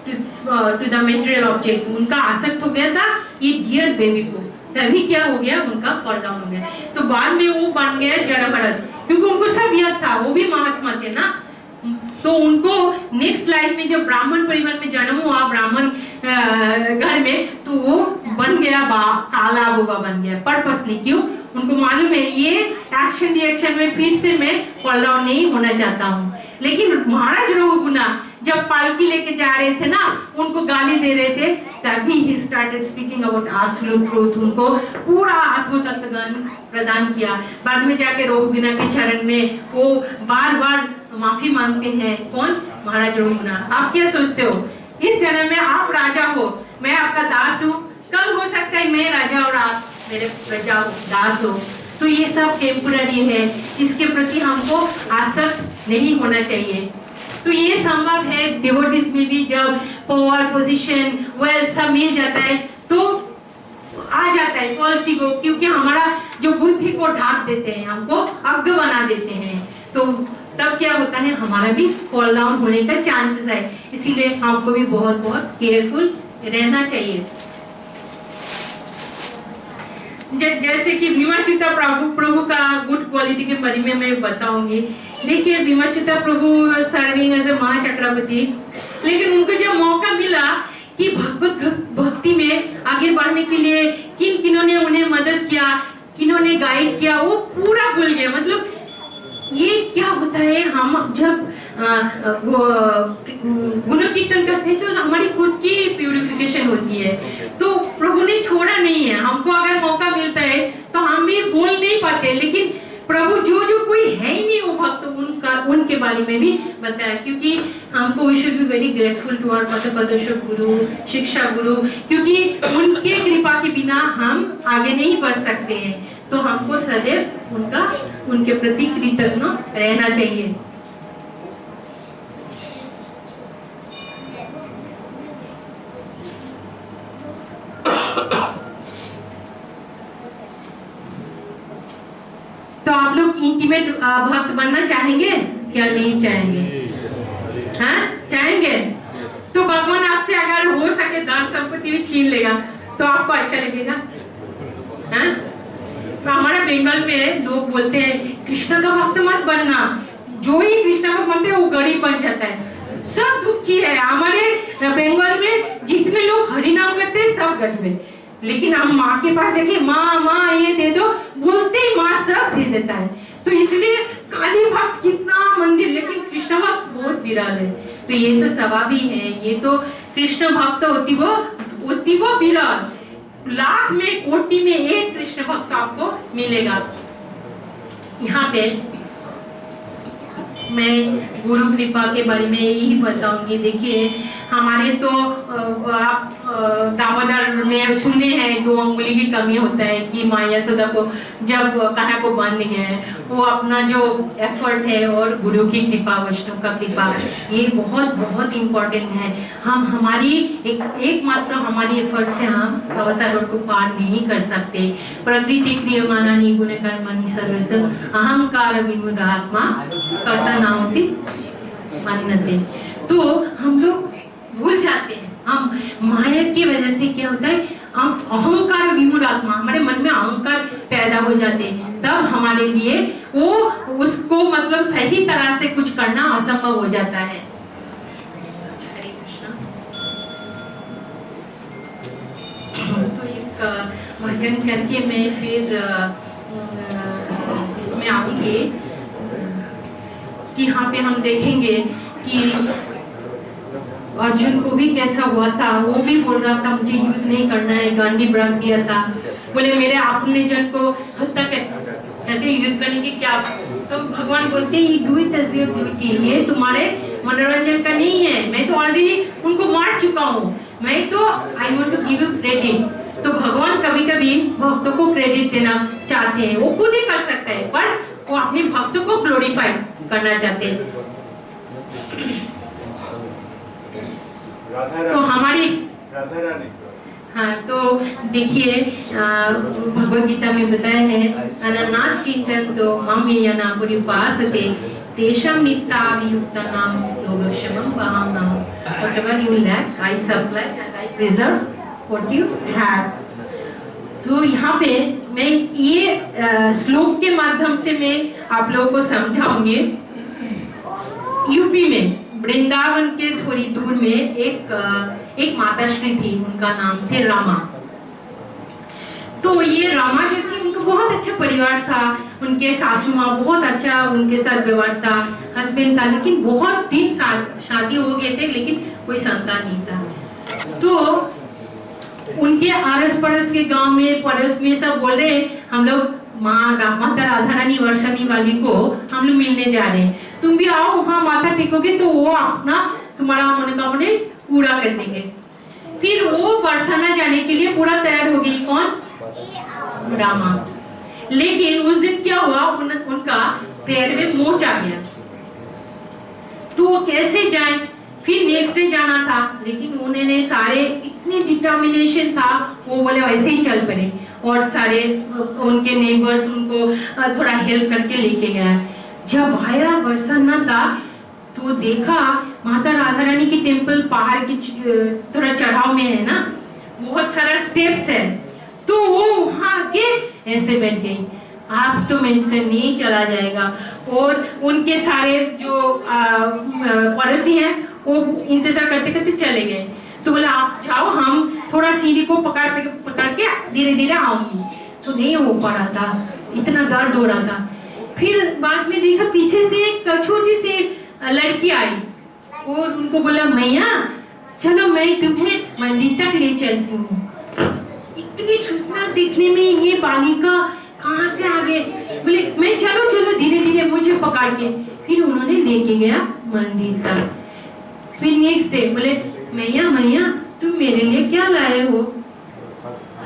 to the material object, उनका आसक्त हो गया था ये डियर बेबी को, तभी क्या हो गया, उनका फॉल डाउन हो गया। तो बाद में वो बन गया जड़ भरत, क्योंकि उनको सब याद था, वो भी महात्मा थे ना। तो उनको नेक्स्ट लाइफ में जब ब्राह्मण परिवार में जन्म हुआ, ब्राह्मण घर में, तो वो बन गया काला बुबा बन गया पर्पसली। क्यों? उनको मालूम है ये एक्शन रिएक्शन में फिर से मैं फॉल डाउन नहीं होना चाहता हूँ। लेकिन महाराज रघुगुना जब पालकी लेके जा रहे थे ना, उनको गाली दे रहे थे, तभी he started speaking about absolute truth, उनको पूरा आत्म तत्वज्ञान प्रदान किया। बाद में जाके रघुगुना के चरण में वो बार बार माफी मांगते हैं। कौन? महाराज रघुगुना। आप क्या सोचते हो? इस जन्म में आप राजा हो, मैं आपका दास हूँ, कल हो सकता है मैं राजा और आप मेरे प्रजा हो, दास हो। तो ये सब टेम्पररी है, इसके प्रति हमको आसक्त नहीं होना चाहिए। तो ये संभव है डिवोटीज में भी, जब पावर, पोजीशन, वेल्थ सब मिल जाता है तो आ जाता है फॉल्स ईगो, क्योंकि हमारा जो बुद्धि को ढाक देते हैं, हमको अज्ञ बना देते हैं। तो तब क्या होता है, हमारा भी फॉल डाउन होने का चांसेस है। इसीलिए हमको भी बहुत बहुत केयरफुल रहना चाहिए। जैसे कि भीमाच्युता प्रभु का गुड क्वालिटी के बारे में मैं बताऊंगी। देखिए, भीमाच्युता प्रभु सर्विंग एज ए महाचक्रवर्ती, लेकिन उनको जब मौका मिला कि भगवत भक्ति में आगे बढ़ने के लिए किन्होंने उन्हें मदद किया, किन्होंने गाइड किया, वो पूरा भूल गए। मतलब ये क्या होता है, हम जब गुण कीर्तन करते हैं तो हमारी खुद की प्यूरिफिकेशन होती है। तो प्रभु ने छोड़ा नहीं है हमको। अगर मौका मिलता है तो हम भी बोल नहीं पाते, लेकिन प्रभु जो कोई है ही नहीं वो भक्त, उनके बारे में भी बताया। क्योंकि हमको we should be very grateful to our पथप्रदर्शक गुरु, शिक्षा गुरु, क्योंकि उनके कृपा के बिना हम आगे नहीं बढ़ सकते हैं। तो हमको सदैव उनके प्रति कृतज्ञ रहना चाहिए। तो आप लोग इंटीमेट भक्त बनना चाहेंगे या नहीं चाहेंगे? हाँ, चाहेंगे? तो भगवान आपसे अगर हो सके धन संपत्ति भी छीन लेगा तो आपको अच्छा लगेगा? हाँ? तो हमारा बंगाल में लोग बोलते हैं कृष्ण का भक्त मत बनना, जो ही कृष्ण का बनते हैं वो गरीब बन जाता है। सब दुखी है। हमारे बंगाल में जितने लोग हरिनाम करते हैं सब गरीब है, लेकिन हम माँ के पास जाके माँ माँ ये दे दो बोलते ही माँ सब दे देता है। तो इसलिए काली भक्त कितना मंदिर, लेकिन कृष्ण भक्त बहुत विरल है। तो ये तो स्वभाव ही है, ये तो कृष्ण भक्त होती वो विरल, लाख में कोटि में एक कृष्ण भक्त आपको मिलेगा। यहाँ पे मैं गुरु कृपा के बारे में यही बताऊंगी। देखिए, हमारे तो आप दामोदर में सुने हैं 2 अंगुली की कमी होता है कि माँ यशोदा को जब कान्हा को बांध गए, वो अपना जो एफर्ट है और गुरु की कृपा, वैष्णव का कृपा, ये बहुत बहुत इम्पोर्टेंट है। हम हमारी एकमात्र हमारी एफर्ट से हम अवसर को पार नहीं कर सकते। प्रकृति क्रियमाणानि गुण कर्माणि सर्वस्य अहंकार विमूढ़ात्मा कर्ता नामति मन्यते। तो हम लोग भूल जाते हैं, हम माया की वजह से क्या होता है, हम अहंकार विमूढ़ आत्मा, हमारे मन में अहंकार पैदा हो जाते हैं, तब हमारे लिए वो उसको मतलब सही तरह से कुछ करना असंभव हो जाता है। हरे कृष्ण। तो एक भजन करके मैं फिर इसमें आऊंगी कि यहाँ पे हम देखेंगे कि अर्जुन को भी कैसा हुआ था। वो भी बोल रहा था मुझे युद्ध नहीं करना है, गांडी रख दिया था, बोले मेरे अपने जन को हत्या करके युद्ध करने की क्या। तो भगवान बोलते हैं do it as your duty, ये तुम्हारे मनोरंजन का नहीं है, मैं तो ऑलरेडी उनको मार चुका हूँ, मैं तो I want to give you credit. तो भगवान कभी कभी भक्तों को क्रेडिट देना चाहते हैं, वो खुद ही कर सकते हैं, पर वो अपने भक्तों को ग्लोरीफाई करना चाहते हैं। तो हमारी राधा रानी, हाँ, तो देखिए भगवद गीता में बताया है अनन्नास चिंतन तो मम ये ना पूरी उपासते तेषां नित्याभियुक्तानां योगक्षेमं वहां नाम whatever you lack I supply and I preserve what you have। तो यहाँ पे मैं ये श्लोक के माध्यम से मैं आप लोगों को समझाऊंगी। यूपी में वृंदावन के थोड़ी दूर में एक माताश्री थी, उनका नाम थे रामा। तो ये रामा जो थी उनका बहुत अच्छा परिवार था, उनके सासू माँ बहुत अच्छा उनके साथ व्यवहार था, हस्बैंड था, लेकिन बहुत दिन शादी हो गए थे लेकिन कोई संतान नहीं था। तो उनके आरस पड़ोस के गांव में पड़ोस में सब बोल रहे हम लोग माता राधा रानी वर्षानी वाली को हम लोग मिलने जा रहे हैं, तुम भी आओ, वहाँ माथा टेकोगे तो वो अपना तुम्हारा मनोकामना पूरा कर देंगे। फिर वो बरसाना जाने के लिए पूरा तैयार हो गई, कौन? रामा। लेकिन उस दिन क्या हुआ, उनका पैर में मोच आ गया, तो वो कैसे जाए, फिर नेक्स्ट डे जाना था, लेकिन उन्होंने सारे इतनी डिटर्मिनेशन था, वो बोले वैसे ही चल पड़े, और सारे उनके नेबर्स उनको थोड़ा हेल्प करके लेके गया। जब आया बरसाना था तो देखा माता राधा रानी की टेम्पल पहाड़ की थोड़ा चढ़ाव में है ना, बहुत सारा स्टेप्स है, तो वो वहां के ऐसे बैठ गई, आप तो मैं इससे नहीं चला जाएगा। और उनके सारे जो पड़ोसी हैं वो इंतजार करते करते चले गए, तो बोला आप जाओ, हम थोड़ा सीढ़ी को पकड़ के धीरे धीरे आऊंगी। तो नहीं हो पा रहा था, इतना दर्द हो रहा था। फिर बाद में देखा पीछे से एक छोटी सी लड़की आई और उनको बोला मैया चलो मैं तुम्हें मंदिर तक ले चलती हूँ। इतनी सुंदर दिखने में ये बालिका कहाँ से आ गए, बोले मैं चलो चलो धीरे धीरे मुझे पकड़ के। फिर उन्होंने लेके गया मंदिर तक। फिर नेक्स्ट डे बोले मैया मैया तुम मेरे लिए क्या लाए हो?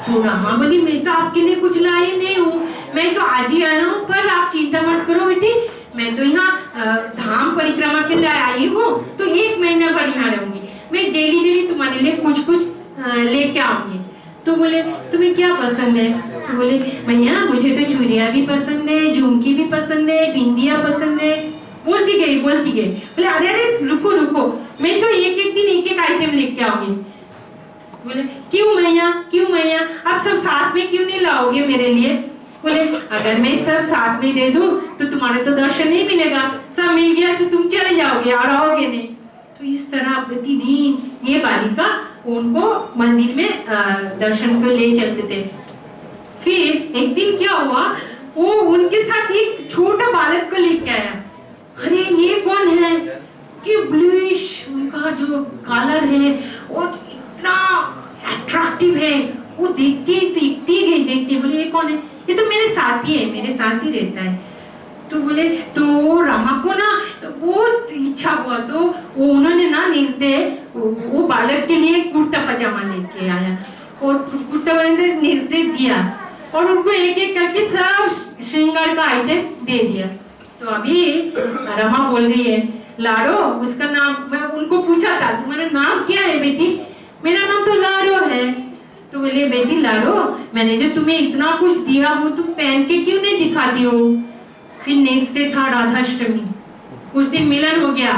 तो रामा बोली मैं तो आपके लिए कुछ लाई नहीं हूँ, मैं तो आज ही आया हूँ, पर आप चिंता मत करो बेटी, मैं तो यहाँ धाम परिक्रमा के लिए आई हूँ, तो 1 महीना भर यहाँ रहूंगी, मैं डेली डेली तुम्हारे लिए कुछ कुछ लेके आऊंगी। तो बोले तुम्हें क्या पसंद है? तो बोले भैया मुझे तो चूड़िया भी पसंद है, झुमकी भी पसंद है, बिंदिया पसंद है। बोलती गई बोले अरे अरे रुको रुको, मैं तो एक एक दिन एक एक आइटम लेके आऊंगी। बोले क्यों मैया आप सब साथ में क्यों नहीं लाओगे मेरे लिए? बोले अगर मैं सब साथ में दे दूं तो तुम्हारे तो दर्शन नहीं मिलेगा, सब मिल गया तो तुम चले जाओगे और आओगे नहीं। तो इस तरह प्रतिदिन ये बालिका उनको मंदिर में दर्शन को ले चलते थे। फिर एक दिन क्या हुआ, वो उनके साथ एक छोटा बालक को लेके आया। अरे ये कौन है कि ब्लूइश उनका जो कलर है और इतना अट्रैक्टिव है, वो देखती बोले ये कौन है? ये तो मेरे साथी है, मेरे साथ ही रहता है। तो बोले तो रामा को ना बहुत इच्छा हुआ, तो वो उन्होंने ना नेक्स्ट डे वो बालक के लिए कुर्ता पजामा लेके आया और कुर्ता पजामा नेक्स्ट डे दिया और उनको एक एक करके सब श्रृंगार का आइटम दे दिया। तो अभी रमा बोल रही है लाडो, उसका नाम, मैं उनको पूछा था तुम्हारा नाम क्या है बेटी? मेरा नाम तो लाडो है। तो बोले बेटी लाडो, मैंने जो तुम्हें इतना कुछ दिया वो तुम पहन के क्यों नहीं दिखाती हो? फिर नेक्स्ट डे था राधाष्टमी, उस दिन मिलन हो गया।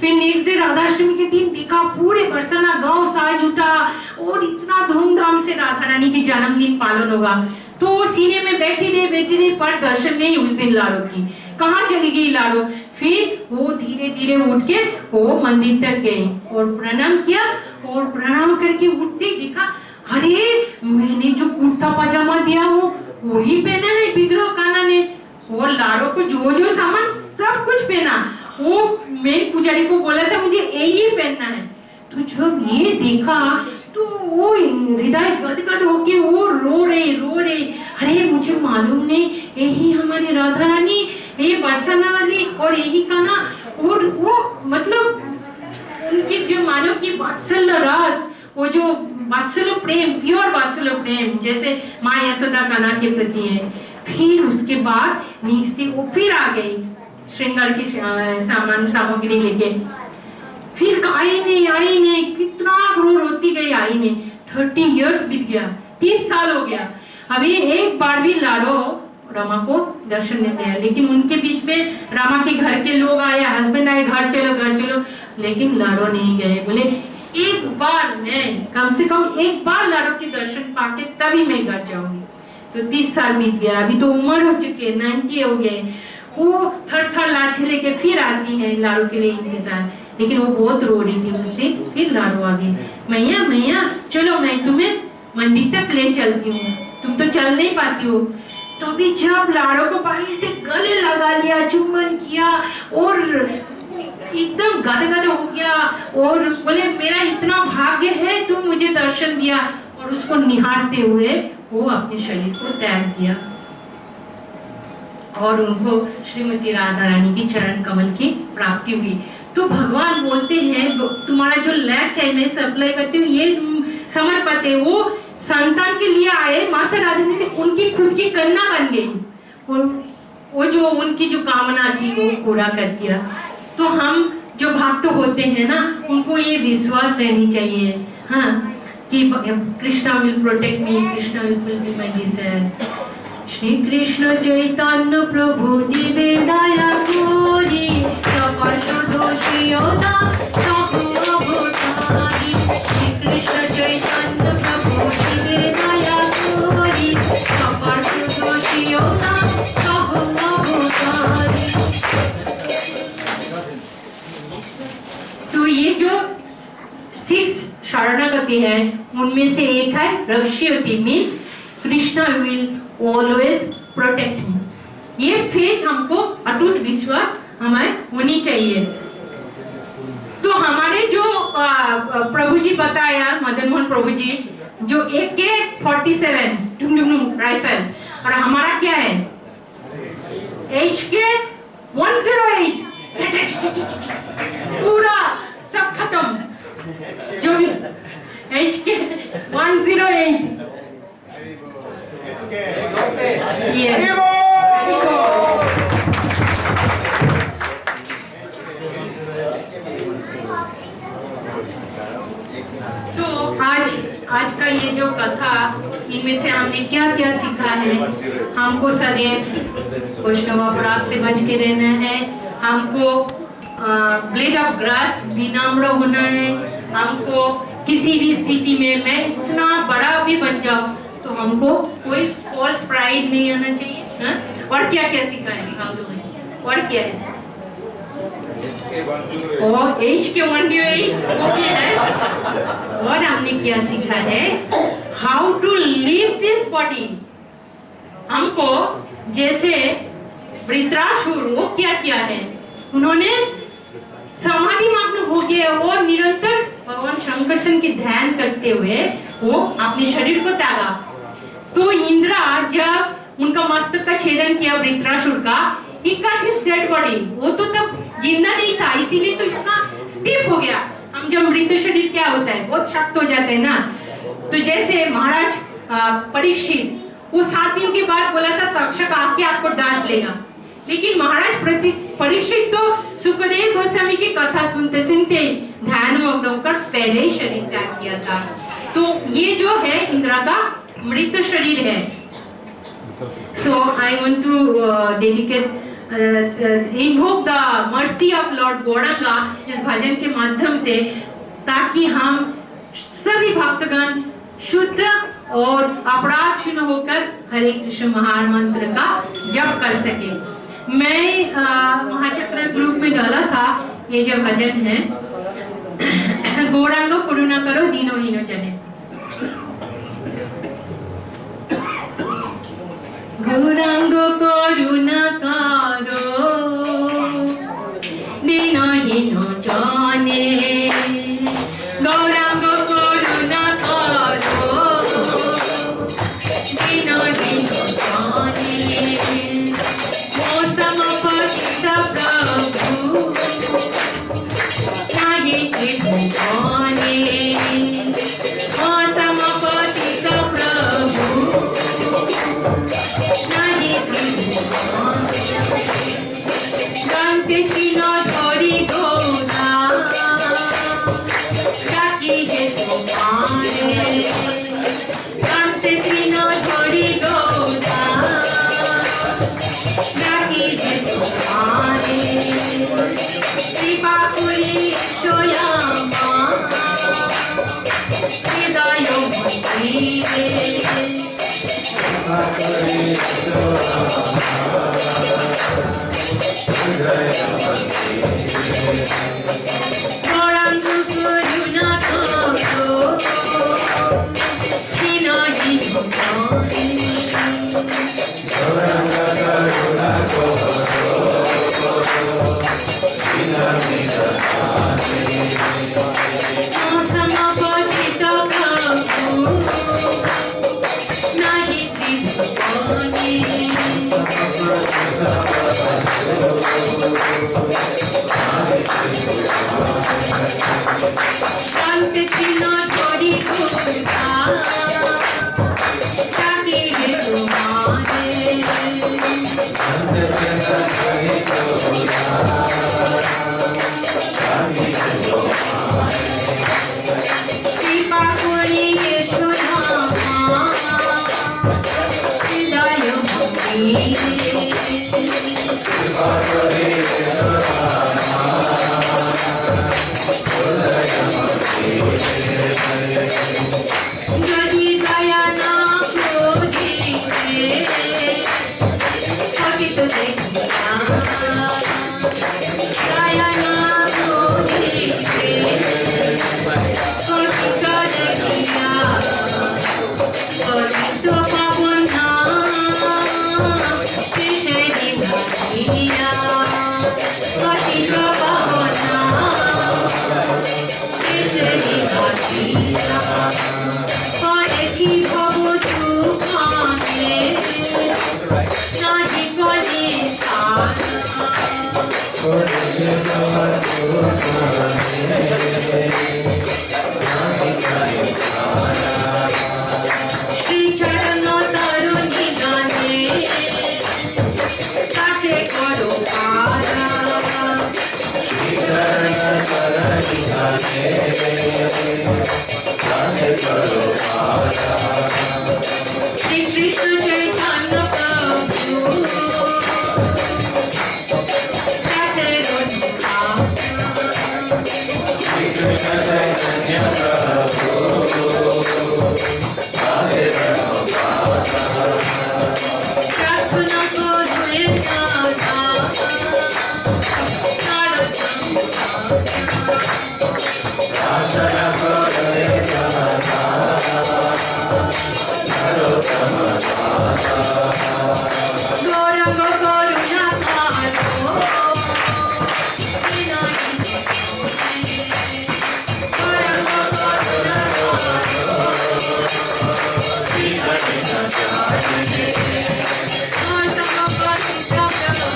फिर नेक्स्ट डे राधाष्टमी के दिन देखा पूरे बरसाना गांव साज उठा और इतना धूमधाम से राधा रानी की जन्मदिन पालन होगा। तो सीने में बैठी रही पर दर्शन नहीं उस दिन लाडो की। कहाँ चली गई लाडो? फिर वो धीरे धीरे उठ के वो मंदिर तक गई और प्रणाम किया और प्रणाम करके उठते देखा अरे मैंने जो कुर्ता पजामा दिया वो वही पहना है विग्रह कान्हा ने। वो लाडो को जो जो सामान सब कुछ पहना। वो मैं पुजारी को बोला था मुझे यही पहनना है। तो जब ये देखा तो वो हृदय गदगद होके वो रो रहे अरे मुझे मालूम नहीं यही हमारी राधा रानी, ये बरसाना वाली और यही कान्हा। और वो मतलब उनकी जो मानो की वात्सल्य रस, वो जो वात्सल्य प्रेम, प्योर वात्सल्य प्रेम जैसे माँ यशोदा कान्हा के प्रति है। फिर उसके बाद नेक्स्ट डे वो फिर आ गई श्रृंगार की सामग्री लेके। फिर आई नहीं कितना रोती गई आई नहीं। 30 इयर्स बीत गया, 30 साल हो गया। अभी एक बार भी लाडो रमा को दर्शन नहीं दिया। लेकिन उनके बीच में रमा के घर के लोग आए, हस्बैंड आए, घर चलो, लेकिन लाडो नहीं गए। बोले एक बार मैं कम से कम एक बार लाडो के दर्शन पाके तभी मैं घर जाऊंगी। तो 30 साल बीत गया। अभी तो उम्र हो चुकी है, 90 हो गए। वो थर लाठी लेके फिर आती है लाडो के लिए इंतजार। लेकिन वो बहुत रो रही थी उससे। फिर लाडो आ गई, मैया चलो मैं तुम्हें मंदिर तक ले चलती हूँ, तुम तो चल नहीं पाती हो। तो अभी जब लाडो को भाई से गले लगा लिया, चुम्बन किया और एकदम गदगद हो गया और बोले मेरा इतना भाग्य है तुम मुझे दर्शन दिया। और उसको निहारते हुए वो अपने शरीर को त्याग दिया और उनको श्रीमती राधा रानी की चरण कमल की प्राप्ति हुई। तो भगवान बोलते हैं तुम्हारा जो लैक है मैं सप्लाई करती हूँ, ये तुम समर्पित है। वो संतान के लिए आए, माता राधा ने उनकी खुद की कन्या बन गई और वो जो उनकी जो कामना थी वो पूरा कर दिया। तो हम जो भक्त होते हैं ना, उनको ये विश्वास रहनी चाहिए हाँ कि Krishna will protect me, Krishna will fulfil my desire. Shri Krishna Chaitanya Prabhu ji वेदाया कोरी दोषियोदा भूतानि। श्री कृष्ण चैतन्य प्रभु जी वेदाया कोरी दोषियोदा भूतानि। तो ये जो 6 शरणागति है उनमें से एक है रक्ष्यति, means Krishna will always protect me. ये फेथ हमको अटूट विश्वास हमें होनी चाहिए। तो हमारे जो प्रभु जी बताया, मदन मोहन प्रभु जी, जो AK-47 राइफल और हमारा क्या है HK-108 पूरा सब खत्म। जो भी HK-108 तो आज का ये जो कथा, इनमें से हमने क्या क्या सीखा है? हमको सदैव वैष्णव अपराध से बच के रहना है। हमको ब्लेड ऑफ ग्रास विनम्र होना है। हमको किसी भी स्थिति में मैं इतना बड़ा भी बन जाऊं तो हमको कोई फॉल्स प्राइड नहीं आना चाहिए हा? और क्या क्या सीखा है हम लोगों ने? और क्या है? और HK-108 है। और हमने क्या सीखा है? How to live this body. हमको जैसे वृत्रासुर वो क्या किया है, उन्होंने समाधि मग्न हो गए और निरंतर भगवान शंकर की ध्यान करते हुए वो अपने शरीर को त्यागा। तो इंद्रा जब उनका मस्तक का छेदन किया वृत्रासुर का, he cut his dead body, वो तो तब जिंदा नहीं था, इसीलिए तो इतना स्टिफ हो गया। हम जब मृत शरीर क्या होता है, बहुत शक्त हो जाते हैं ना। तो जैसे महाराज परीक्षित, वो 7 दिन के बाद बोला था तक्षक आके आपको डांस लेगा, लेकिन महाराज परीक्षित तो सुखदेव गोस्वामी की कथा सुनते सुनते ध्यान मग्न होकर पहले ही शरीर त्याग किया था। तो ये जो है इंद्रा का मृत शरीर है। So I want to dedicate invoke the mercy of Lord Gauranga इस भजन के माध्यम से, ताकि हम सभी भक्तगण शुद्ध और अपराध शून्य होकर हरे कृष्ण महामंत्र का जप कर सके। मैं महाचक्र ग्रुप में डाला था ये जो भजन है, गौरांग करुणा करो दीनो हीनो जने। गौरांग करुणा करो दीनो हीनो जने, गौरांग करुणा करो दीनो हीनो जने। मौसम पतित प्रभु नाही कृष्ण जाने, मौसम पतित प्रभु नाही कृष्ण जाने। गंत चिन्ह धरी गौरा डाकी है तुम्हारे, गंत चिन्ह धरी गौरा डाकी है तुम्हारे। कृपा करी सोयामा हृदय मंदिरे, गौरांग करुणा करो दीनो हीनो जने। मौसम पतित प्रभु नाही कृष्ण जाने, गंत चिन्ह धरी गौरा डाकी है तुम्हारे। कृपा करी सोयामा हृदय मंदिरे, यदि दया ना क्रोधिते पतित देखिया, दया ना क्रोधिते पतित देखिया। पतित पावन कृष्ण निवासिया, पतित पावन कृष्ण निवासिया। परेखी भव सुखाने नाही करी सारा, श्री चरण तरुणी गाने कासे करो पारा, श्री कृष्ण चैतन्य प्रभु कासे रघुरा, प्रार्थना करो हे दाता गौरांग करुणा करो दीनो हीनो जने, गौरांग करुणा करो दीनो हीनो जने। मौसम पतित प्रभु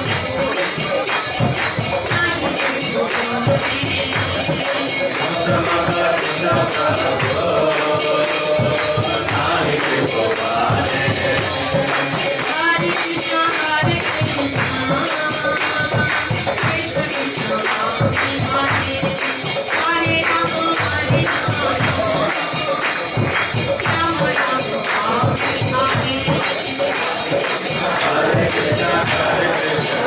नाही कृष्ण हरे कृष्ण हरे कृष्ण कृष्ण कृष्ण हरे हरे राम हरे राम राम राम हरे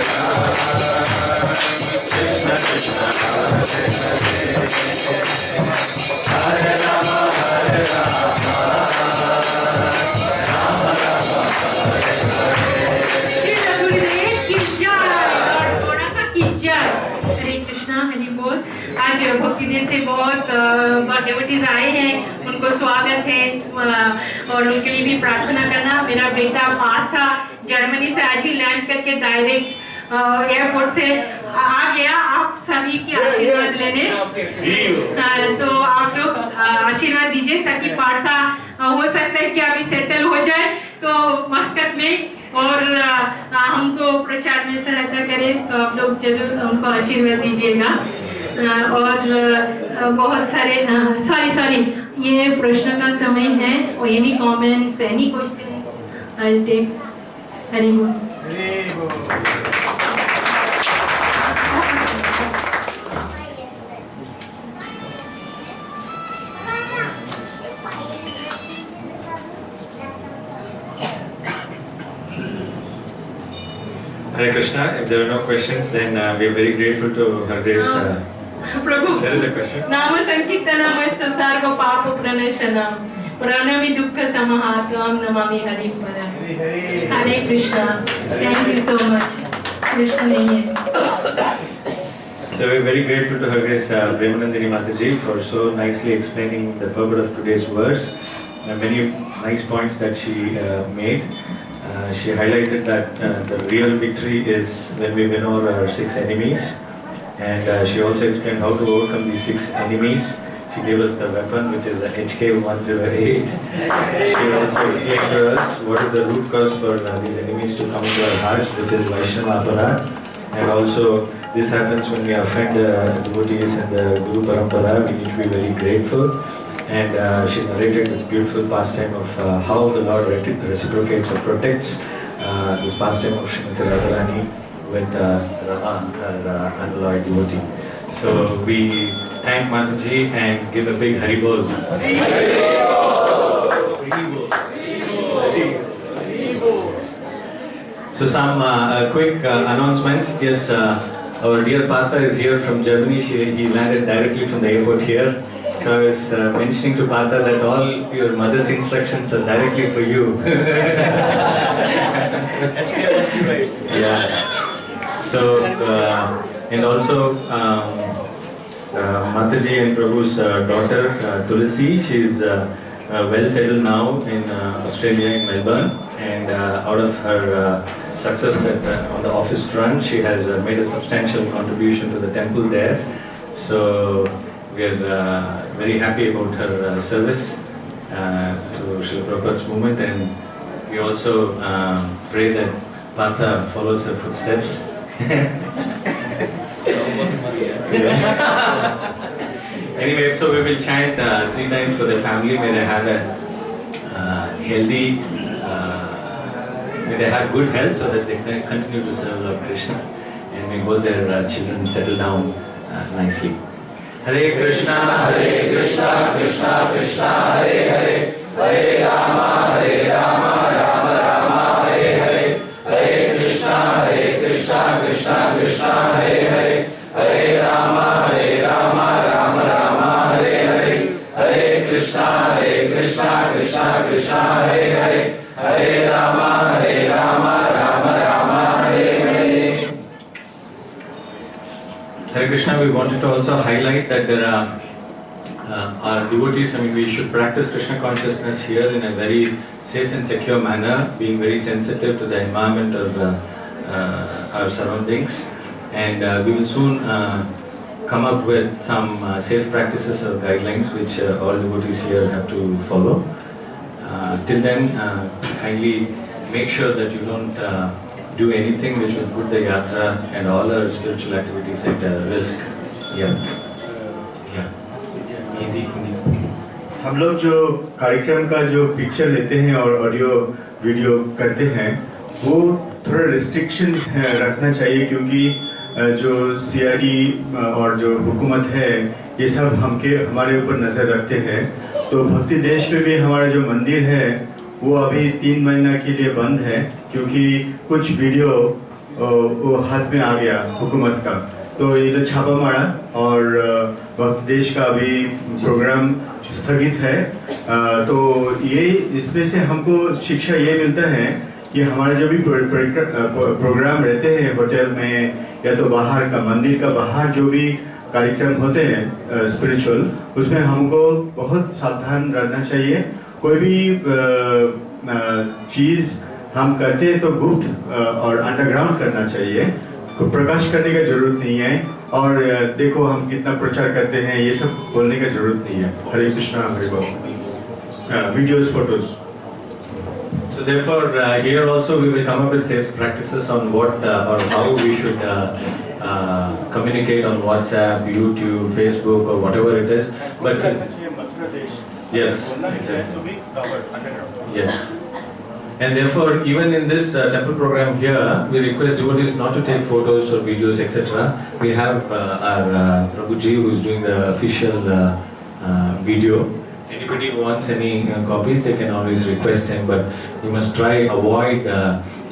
हरे। भक्ति देश से बहुत डिवोटीज आए हैं, उनको स्वागत है और उनके लिए भी प्रार्थना करना। मेरा बेटा पार्थ जर्मनी से आज ही लैंड करके डायरेक्ट एयरपोर्ट से आ गया आप सभी की आशीर्वाद लेने। तो आप लोग आशीर्वाद दीजिए ताकि पार्था हो सकता है कि अभी सेटल हो जाए तो मस्कत में और हमको प्रचार में सहायता करें, तो आप लोग जरूर उनको आशीर्वाद दीजिएगा। और बहुत सारे सॉरी ये प्रश्न का समय है। Any comments, any questions, I take. Hari बोल। Hare Krishna. If there are no questions, then we are very grateful to Her Grace. Prabhu, there is a question. नाम संकीर्तनम संसार को पाप प्रणशनम प्रणमि दुख समहात्वम नमामि हरि परम। हरे Krishna. Thank you so much. Krishna नहीं है। So we are very grateful to Her Grace Premanandini Mataji for so nicely explaining the purport of today's verse and many nice points that she made. She highlighted that the real victory is when we win over our 6 enemies, and she also explained how to overcome these 6 enemies. She gave us the weapon, which is the HK108. She also explained to us what is the root cause for these enemies to come to our hearts, which is Vaishnava Aparad. And also this happens when we offend the devotees and the Guru Parampara. We need to be very grateful. And she narrated a beautiful pastime of how the Lord reciprocates or protects this pastime of Srimati Radharani with Rama, her unalloyed devotee. So we thank Mataji and give a big Hari Bol. So some quick announcements. Yes, our dear Partha is here from Germany. He landed directly from the airport here. So I was mentioning to Partha that all your mother's instructions are directly for you. Yeah. So and also Mataji and Prabhu's daughter Tulasi, she's well settled now in Australia, in Melbourne, and out of her success on the office front, she has made a substantial contribution to the temple there. So we are very happy about her service to Srila Prabhupada's movement, and we also pray that Partha follows her footsteps. Anyway, so we will chant 3 times for the family. May they have a healthy, may they have good health so that they can continue to serve Lord Krishna, and may both their children settle down nicely. Hare Krishna, Krishna Krishna, Hare Hare, Hare Rama, Rama Rama, Hare Hare, Hare Krishna, Krishna Krishna, Hare Hare, Hare Rama, Rama Rama, Hare Hare, Hare Krishna, Krishna Krishna, Hare Hare, Hare Rama, Rama Rama, Hare Hare. Hare Krishna, we wanted to also highlight that there are our devotees, I mean, we should practice Krishna consciousness here in a very safe and secure manner, being very sensitive to the environment of our surroundings, and we will soon come up with some safe practices or guidelines which all devotees here have to follow. Till then, kindly make sure that you don't do anything which will put the yatra and all our spiritual activities at risk. हम लोग जो कार्यक्रम का जो picture लेते हैं और audio video करते हैं वो थोड़ा रिस्ट्रिक्शन रखना चाहिए, क्योंकि जो सीआरडी और जो हुकूमत है ये सब हमारे ऊपर नज़र रखते हैं। तो भक्ति देश में भी हमारा जो मंदिर है वो अभी 3 महीना के लिए बंद है, क्योंकि कुछ वीडियो वो हाथ में आ गया हुकूमत का। तो ये तो छापा मारा और भक्ति देश का अभी प्रोग्राम स्थगित है। तो ये इसमें से हमको शिक्षा ये मिलता है कि हमारा जो भी प्रोग्राम रहते हैं होटल में या तो बाहर का मंदिर का बाहर जो भी कार्यक्रम होते हैं स्पिरिचुअल, उसमें हमको बहुत सावधान रहना चाहिए। कोई भी चीज़ हम करते हैं तो गुप्त और अंडरग्राउंड करना चाहिए, प्रकाश करने का जरूरत नहीं है। और देखो हम कितना प्रचार करते हैं, ये सब बोलने का जरूरत नहीं है। हरे कृष्णा, हरे बोल। Videos, photos. So therefore, here also we will come up with safe practices on what or how we should communicate on WhatsApp, YouTube, Facebook, or whatever it is. But yes, exactly. Yes. And therefore, even in this temple program here, we request devotees not to take photos or videos, etc. We have our Prabhuji who is doing the official video. Anybody who wants any copies, they can always request him, but we must try avoid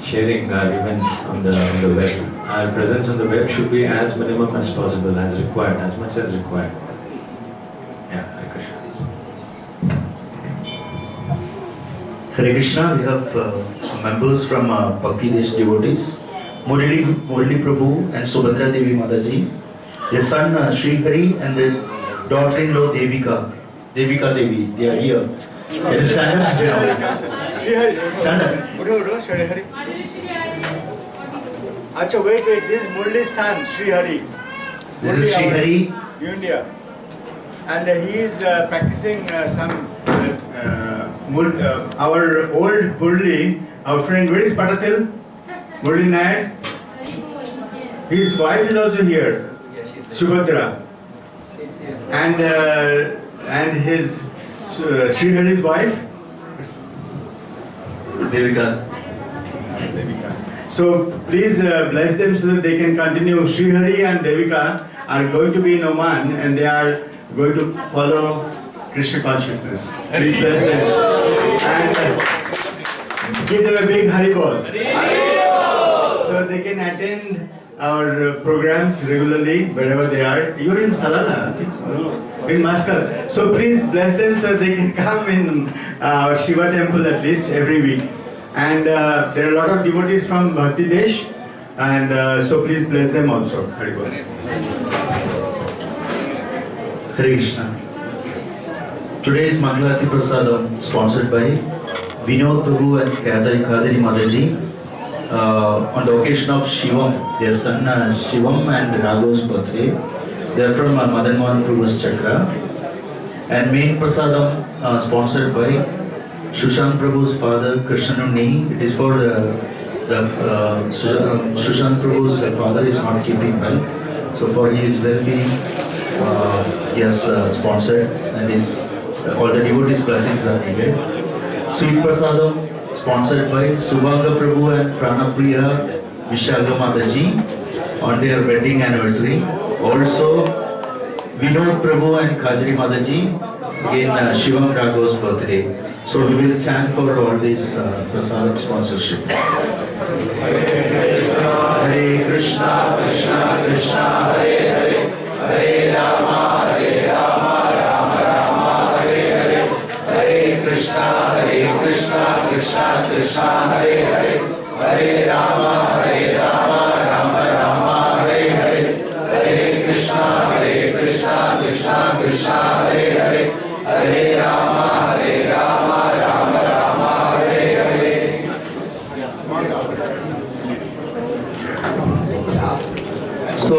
sharing our events on the web. Our presence on the web should be as minimum as possible, as required, as much as required. Yeah, Hare Krishna. Hare Krishna, we have members from Bhakti Desh devotees, Murali Prabhu and Subhadra Devi Mataji, their son Sri Hari and their daughter-in-law Devika Devi, they are here. Can you stand up? Stand up. Shri Hari. Acha, wait, this is Murli's son, Sri Hari. This is Sri Hari. India. And he is practicing some, our old Murli, our friend, where is Patatil? Murli Nair. His wife is also here, Subhadra. And his Sri Hari's wife? Devika. So please bless them so that they can continue. Sri Hari and Devika are going to be in Oman and they are going to follow Krishna consciousness. Please bless them. And give them a big Hari Bol. So they can attend our programs regularly wherever they are. You're in Salala, in Muscat. So please bless them so they can come in our Shiva temple at least every week. And there are a lot of devotees from Bhakti Desh, and so please bless them also. Hari Bol. Hare Krishna. Today's Mangalarti Prasadam sponsored by Vinod Prabhu and Kadari Mataji on the occasion of Shivam, their son Shivam and Raghav's birthday. They are from Madan Mohan Prabhu's Chakra. And main Prasadam sponsored by Sushant Prabhu's father Krishnanuni. It is for Sushant Prabhu's father is not keeping well. So for his well-being, he has sponsored, and his all the devotees' blessings are needed. Sweet Prasadam sponsored by Subhaga Prabhu and Pranapriya Vishalga Mataji on their wedding anniversary. Also Vinod Prabhu and Kajari Mataji, again Shivam Raghav's birthday. So we will chant for all these prasadam sponsorship. Hare Krishna, Krishna Krishna, Hare Hare, Hare Rama, Rama Rama, Hare Hare, Hare Krishna, Krishna Krishna, Hare Hare, Hare Rama, Rama Rama, Hare Hare, Hare Krishna, Krishna Krishna, Hare Hare, Hare Rama, Rama Rama, Hare Hare. So,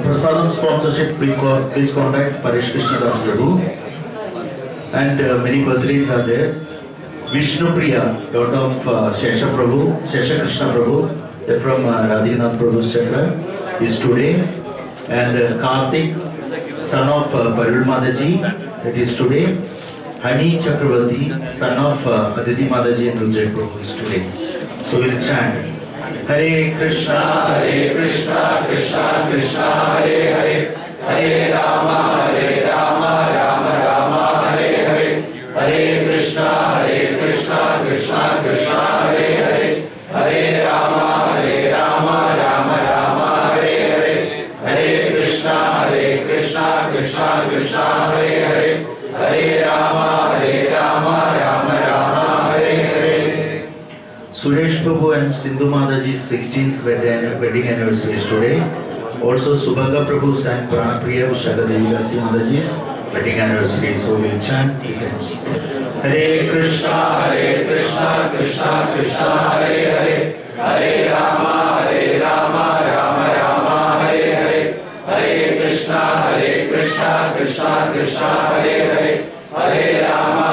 prasadam sponsorship, please contact Paresh Krishna Das Prabhu. And many birthdays are there. Vishnu Priya, daughter of Shesha Krishna Prabhu, they're from Radhinath Prabhu's Chakra, is today. And Karthik, son of Parul Mataji, that is today. Hani Chakravarti, son of Aditi Mataji and Rudra Prabhu, is today. So we'll chant. Hare Krishna, Krishna Krishna, Hare Hare, Hare Rama, Rama Rama, Hare Hare, Hare Krishna, Krishna Krishna, Hare Hare, Hare Rama, Rama Rama, Hare Hare, Hare Krishna, Krishna, Hare Hare, Hare Rama, Rama, Hare Hare. Suresh Prabhu and Sindhu Mataji's 16th wedding anniversary is today. Also, Subhanga Prabhu's and Pranapriya Shagadevi Dasi Mataji's wedding anniversary. So we'll chant 3 times. Hare Krishna, Krishna Krishna, Hare Hare, Hare Rama, Rama Rama, Hare Hare, Hare Krishna, Krishna Krishna, Hare Hare, Hare Rama,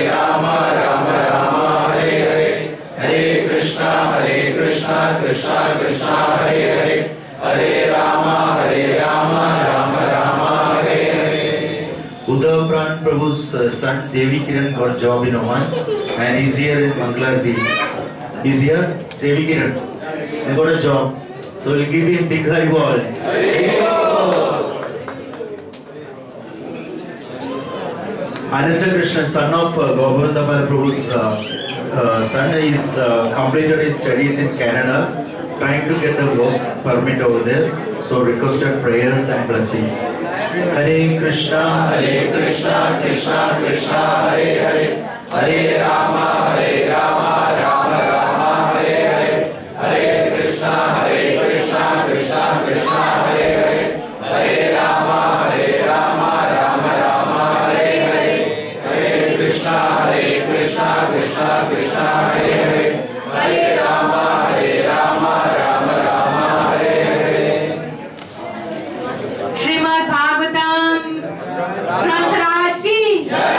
Rama Rama, Hare Hare, Hare Krishna, Krishna Krishna, Hare Hare, Hare Rama, Rama Rama, Hare Hare. Uddhav Pran Prabhu's son Devi Kiran got job in Oman and he's here in Manglardi. He's here, Devi Kiran. He got a job. So we'll give him big high ball. Ananda Krishna, son of Govardhan Prabhu's son, is completed his studies in Canada, trying to get a work permit over there. So requested prayers and blessings. Hare Krishna, Krishna Krishna, Hare Hare, Hare Rama, Rama Rama, Hare Hare, Hare Krishna, Krishna Krishna, Hare Hare, Hare Rama, Rama Rama, Hare Hare, Hare Krishna, Krishna Krishna, Hare Hare, Hare Rama, Rama Rama, Hare Hare. Srimad Bhagavatam ग्रंथराज की जय,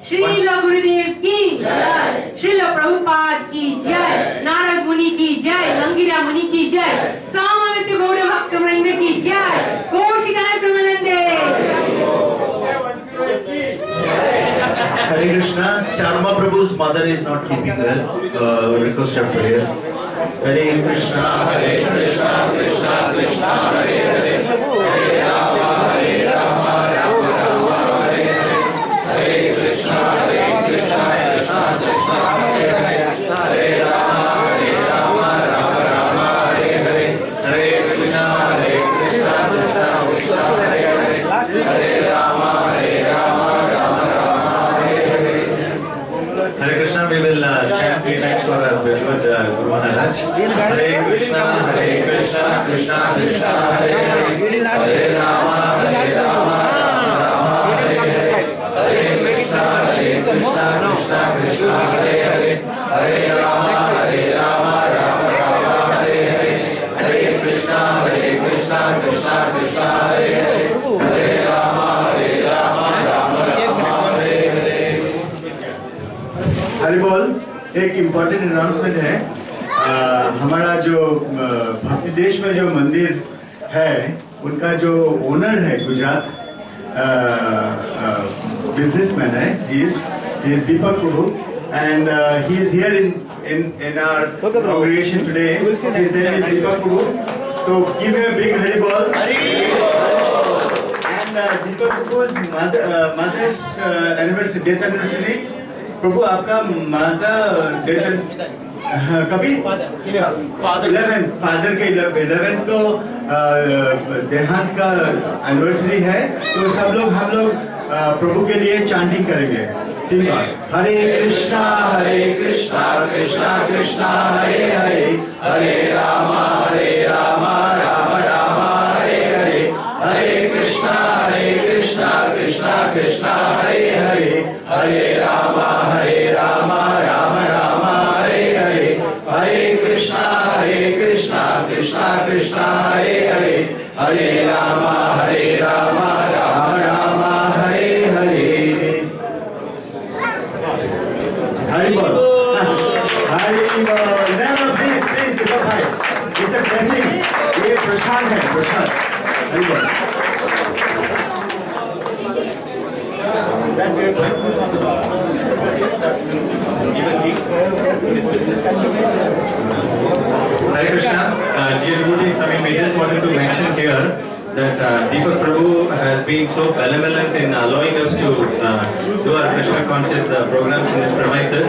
श्रील गुरुदेव की जय, श्रील प्रभुपाद की जय, नारद मुनि की जय, अंगिरा मुनि की जय, सामवेद गौड़ भक्त वृंद की जय, Kaushik प्रमानंदे। Hare Krishna, Sharma Prabhu's mother is not keeping well. Request her prayers. Hare Krishna, Krishna Krishna, Hare Hare, Hare Rama, Rama Rama, Hare Hare, Hare Krishna, Krishna Krishna, Hare Hare, Hare Rama, Rama Rama, Hare Hare, Hare Krishna, Krishna Krishna, Hare Hare, Hare Rama, Rama Rama, Hare Hare. Hare Krishna, we will chant 3 times for our beloved Guru Maharaj. Hare Krishna, Krishna Krishna, Hare Hare, Hare Rama, Rama Rama, Hare Hare, Hare Krishna, Krishna Krishna, Hare Hare, Hare Rama, Rama Rama, Hare Hare, Hare Krishna, Krishna Krishna, Hare Hare, Hare Rama, Rama Rama, Hare Hare. Hari बोल। एक important announcement है। हमारा जो भक्ति देश में जो मंदिर है उनका जो ओनर है गुजरात बिजनेसमैन है, he is Deepak Prabhu and he is here in our congregation today. His name is Deepak Prabhu. So give him a big Hari Bol. And Deepak Prabhu's mother's anniversary, death anniversary. प्रभु आपका माता कभी father के 11th को देहांत का anniversary है, तो सब लोग हम लोग प्रभु के लिए चांटिंग करेंगे। ठीक है। हरे कृष्णा कृष्णा कृष्णा हरे हरे, हरे रामा रामा रामा, हरे हरे, हरे कृष्णा कृष्णा कृष्णा, हरे हरे, हरे रामा राम रामा, हरे हरे, हरे कृष्णा कृष्णा कृष्णा, हरे हरे, हरे रामा राम रामा, हरे हरे। हरि बोल, हरि बोल। Never please भाई, it's a blessing। ये प्रसाद है, प्रसाद। हरि बोल। Hare Krishna, dear devotees, we just wanted to mention here that Deepak Prabhu has been so benevolent in allowing us to do our Krishna conscious programs in his premises,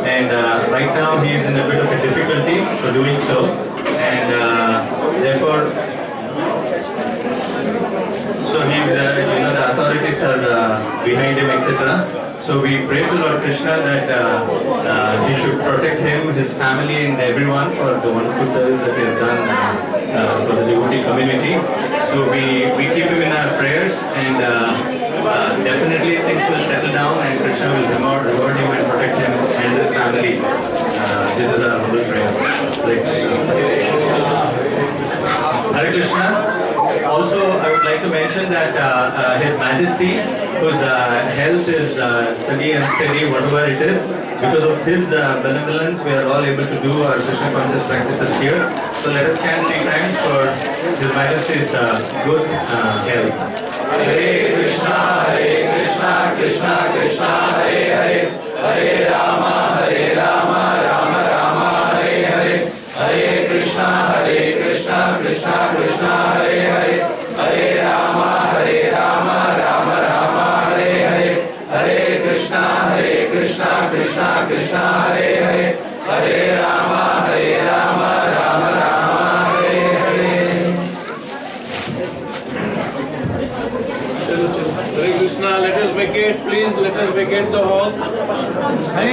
and right now he is in a bit of a difficulty for doing so, and therefore, so he's, the authorities are behind him, etc. So we pray to Lord Krishna that he should protect him, his family and everyone for the wonderful service that he has done for the devotee community. So we keep him in our prayers, and definitely things will settle down, and Krishna will reward him and protect him and his family. This is our humble prayer. Hare Krishna. Hare Krishna. Also, I would like to mention that His Majesty, whose health is steady and steady, whatever it is, because of his benevolence, we are all able to do our Krishna conscious practices here. So let us chant 3 times for His Majesty's good health. Hare Krishna, Krishna Krishna, Hare Hare, Hare Rama, Rama Rama, Hare Hare, Hare Krishna, Krishna Krishna, Hare Hare, Hare Rama, Rama Rama, Hare Hare, Hare Krishna, Krishna Krishna, Hare Hare, Hare Rama, Rama Rama, Hare Hare. Hare Krishna, let us vacate, please, let us vacate the hall. Hey,